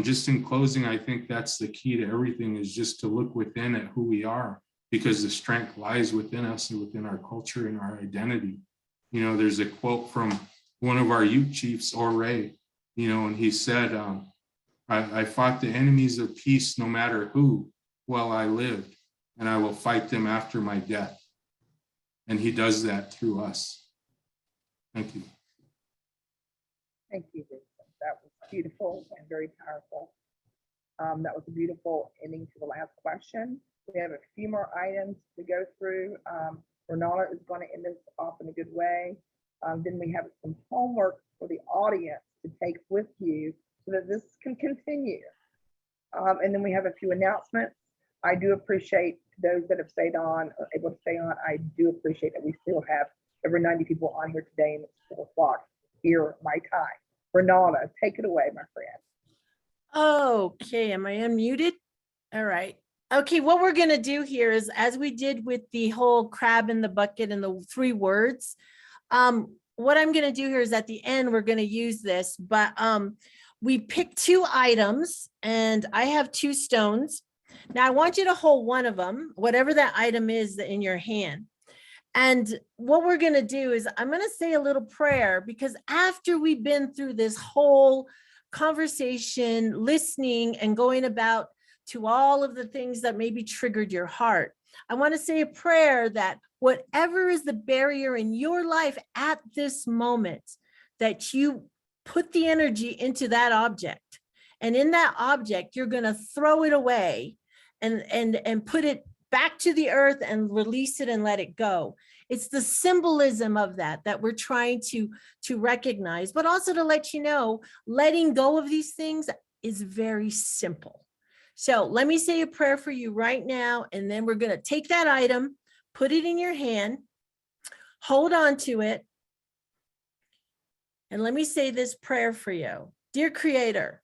just in closing, I think that's the key to everything, is just to look within at who we are, because the strength lies within us and within our culture and our identity. There's a quote from one of our Ute chiefs, Ray, and he said, I fought the enemies of peace no matter who while I lived, and I will fight them after my death. And he does that through us. Thank you. Thank you, Vincent. That was beautiful and very powerful. That was a beautiful ending to the last question. We have a few more items to go through. Renata is going to end this off in a good way. Then we have some homework for the audience to take with you so that this can continue. And then we have a few announcements. I do appreciate those that have stayed on, or able to stay on. I do appreciate that we still have over 90 people on here today, and it's 4 o'clock here, my time. Renata, take it away, my friend. Okay, am I unmuted? All right. Okay, what we're going to do here is, as we did with the whole crab in the bucket and the 3 words, what I'm going to do here is at the end, we're going to use this, but we picked 2 items and I have 2 stones. Now I want you to hold one of them, whatever that item is in your hand. And what we're going to do is I'm going to say a little prayer, because after we've been through this whole conversation, listening and going about to all of the things that maybe triggered your heart, I want to say a prayer that whatever is the barrier in your life at this moment, that you put the energy into that object. And in that object, you're going to throw it away and put it back to the earth and release it and let it go. It's the symbolism of that we're trying to recognize, but also to let you know, letting go of these things is very simple. So let me say a prayer for you right now, and then we're going to take that item, put it in your hand, hold on to it, and let me say this prayer for you. Dear Creator,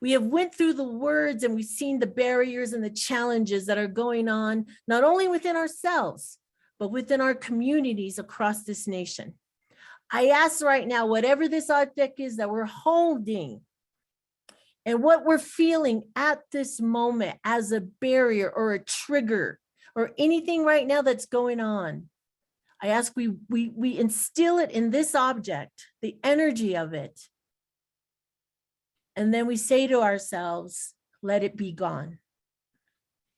we have went through the words and we've seen the barriers and the challenges that are going on, not only within ourselves, but within our communities across this nation. I ask right now, whatever this object is that we're holding and what we're feeling at this moment as a barrier or a trigger or anything right now that's going on, I ask we instill it in this object, the energy of it. And then we say to ourselves, let it be gone.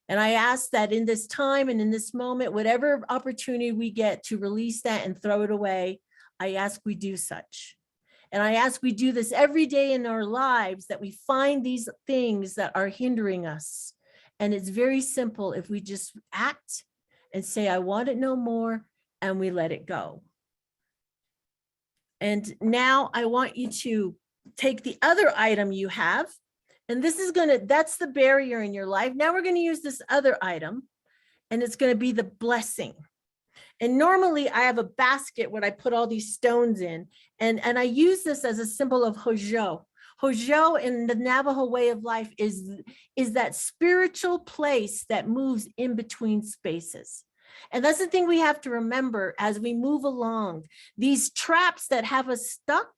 And I ask that in this time and in this moment, whatever opportunity we get to release that and throw it away, I ask we do such. And I ask we do this every day in our lives, that we find these things that are hindering us. And it's very simple if we just act and say, I want it no more, and we let it go. And now I want you to take the other item you have, and this is that's the barrier in your life. Now we're going to use this other item, and it's going to be the blessing. And normally I have a basket where I put all these stones in, and I use this as a symbol of Hojo. Hojo in the Navajo way of life is that spiritual place that moves in between spaces. And that's the thing we have to remember as we move along. These traps that have us stuck,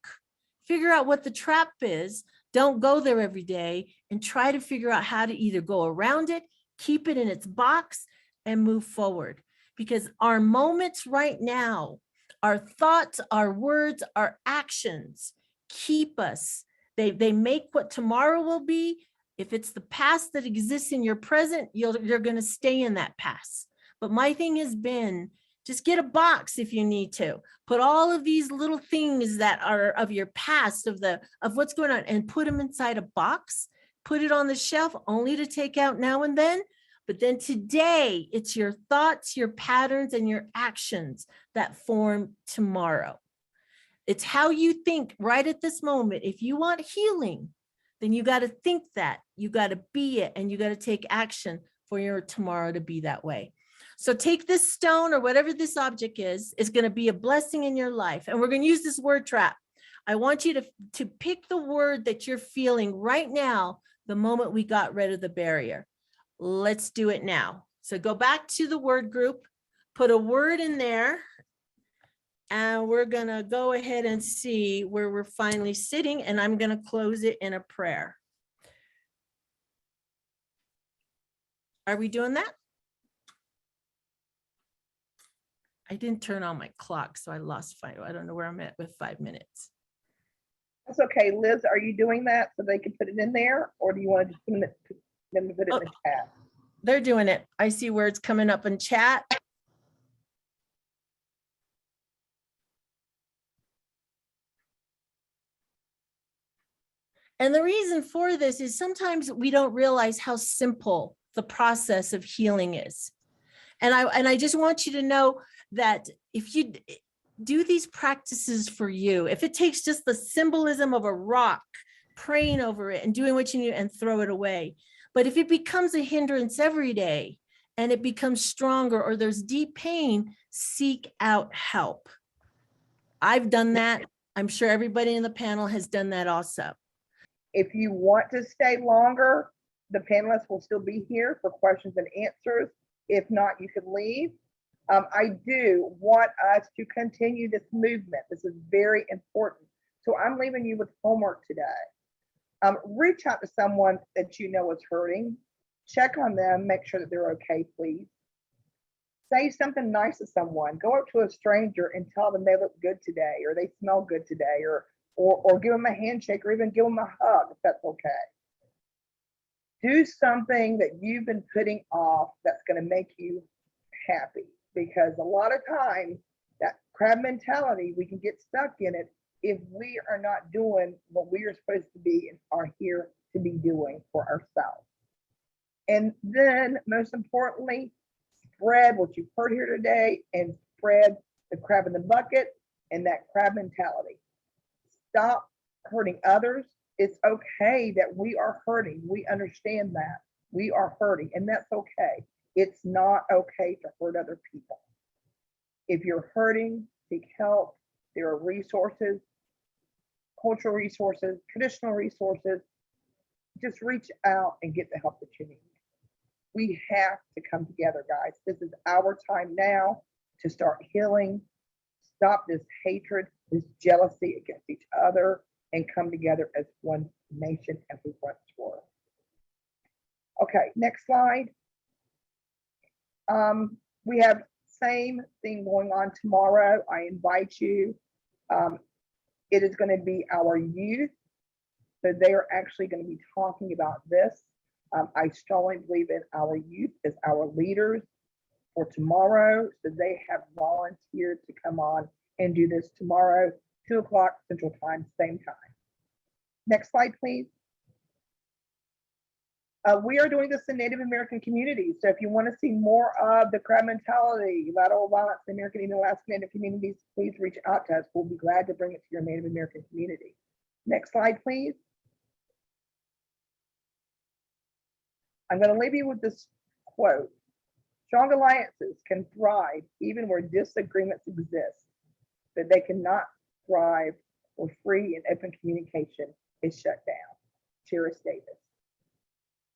figure out what the trap is, don't go there every day, and try to figure out how to either go around it, keep it in its box, and move forward. Because our moments right now, our thoughts, our words, our actions keep us. They make what tomorrow will be. If it's the past that exists in your present, you're going to stay in that past. But my thing has been Just get a box if you need to. Put all of these little things that are of your past, of what's going on, and put them inside a box. Put it on the shelf only to take out now and then. But then today, it's your thoughts, your patterns, and your actions that form tomorrow. It's how you think right at this moment. If you want healing, then you got to think that, you got to be it, and you got to take action for your tomorrow to be that way. So take this stone or whatever this object is going to be a blessing in your life. And we're going to use this word trap. I want you to pick the word that you're feeling right now, the moment we got rid of the barrier. Let's do it now. So go back to the word group, put a word in there, and we're going to go ahead and see where we're finally sitting. And I'm going to close it in a prayer. Are we doing that? I didn't turn on my clock, so I lost 5. I don't know where I'm at with 5 minutes. That's okay. Liz, are you doing that so they can put it in there? Or do you want to just put them to put it in the chat? They're doing it. I see words coming up in chat. And the reason for this is sometimes we don't realize how simple the process of healing is. And I just want you to know that if you do these practices for you, if it takes just the symbolism of a rock, praying over it and doing what you need and throw it away. But if it becomes a hindrance every day and it becomes stronger or there's deep pain, seek out help. I've done that. I'm sure everybody in the panel has done that also. If you want to stay longer, the panelists will still be here for questions and answers. If not, you can leave. I do want us to continue this movement. This is very important. So I'm leaving you with homework today. Reach out to someone that you know is hurting. Check on them, make sure that they're okay, please. Say something nice to someone. Go up to a stranger and tell them they look good today, or they smell good today, or give them a handshake, or even give them a hug if that's okay. Do something that you've been putting off that's going to make you happy, because a lot of times that crab mentality, we can get stuck in it if we are not doing what we are supposed to be and are here to be doing for ourselves. And then most importantly, spread what you've heard here today and spread the crab in the bucket and that crab mentality. Stop hurting others. It's okay that we are hurting. We understand that we are hurting, and that's okay. It's not okay to hurt other people. If you're hurting, seek help. There are resources, cultural resources, traditional resources. Just reach out and get the help that you need. We have to come together, guys. This is our time now to start healing, stop this hatred, this jealousy against each other, and come together as one nation as we once were. Okay, next slide. We have same thing going on tomorrow. I invite you. It is going to be our youth. So they are actually going to be talking about this. I strongly believe in our youth as our leaders for tomorrow. So they have volunteered to come on and do this tomorrow, 2 o'clock Central Time, same time. Next slide, please. We are doing this in Native American communities. So if you want to see more of the crab mentality, lateral violence in American Indian, Alaska Native communities, please reach out to us. We'll be glad to bring it to your Native American community. Next slide, please. I'm going to leave you with this quote. Strong alliances can thrive even where disagreements exist, but they cannot thrive where free and open communication is shut down. Cheris Davis.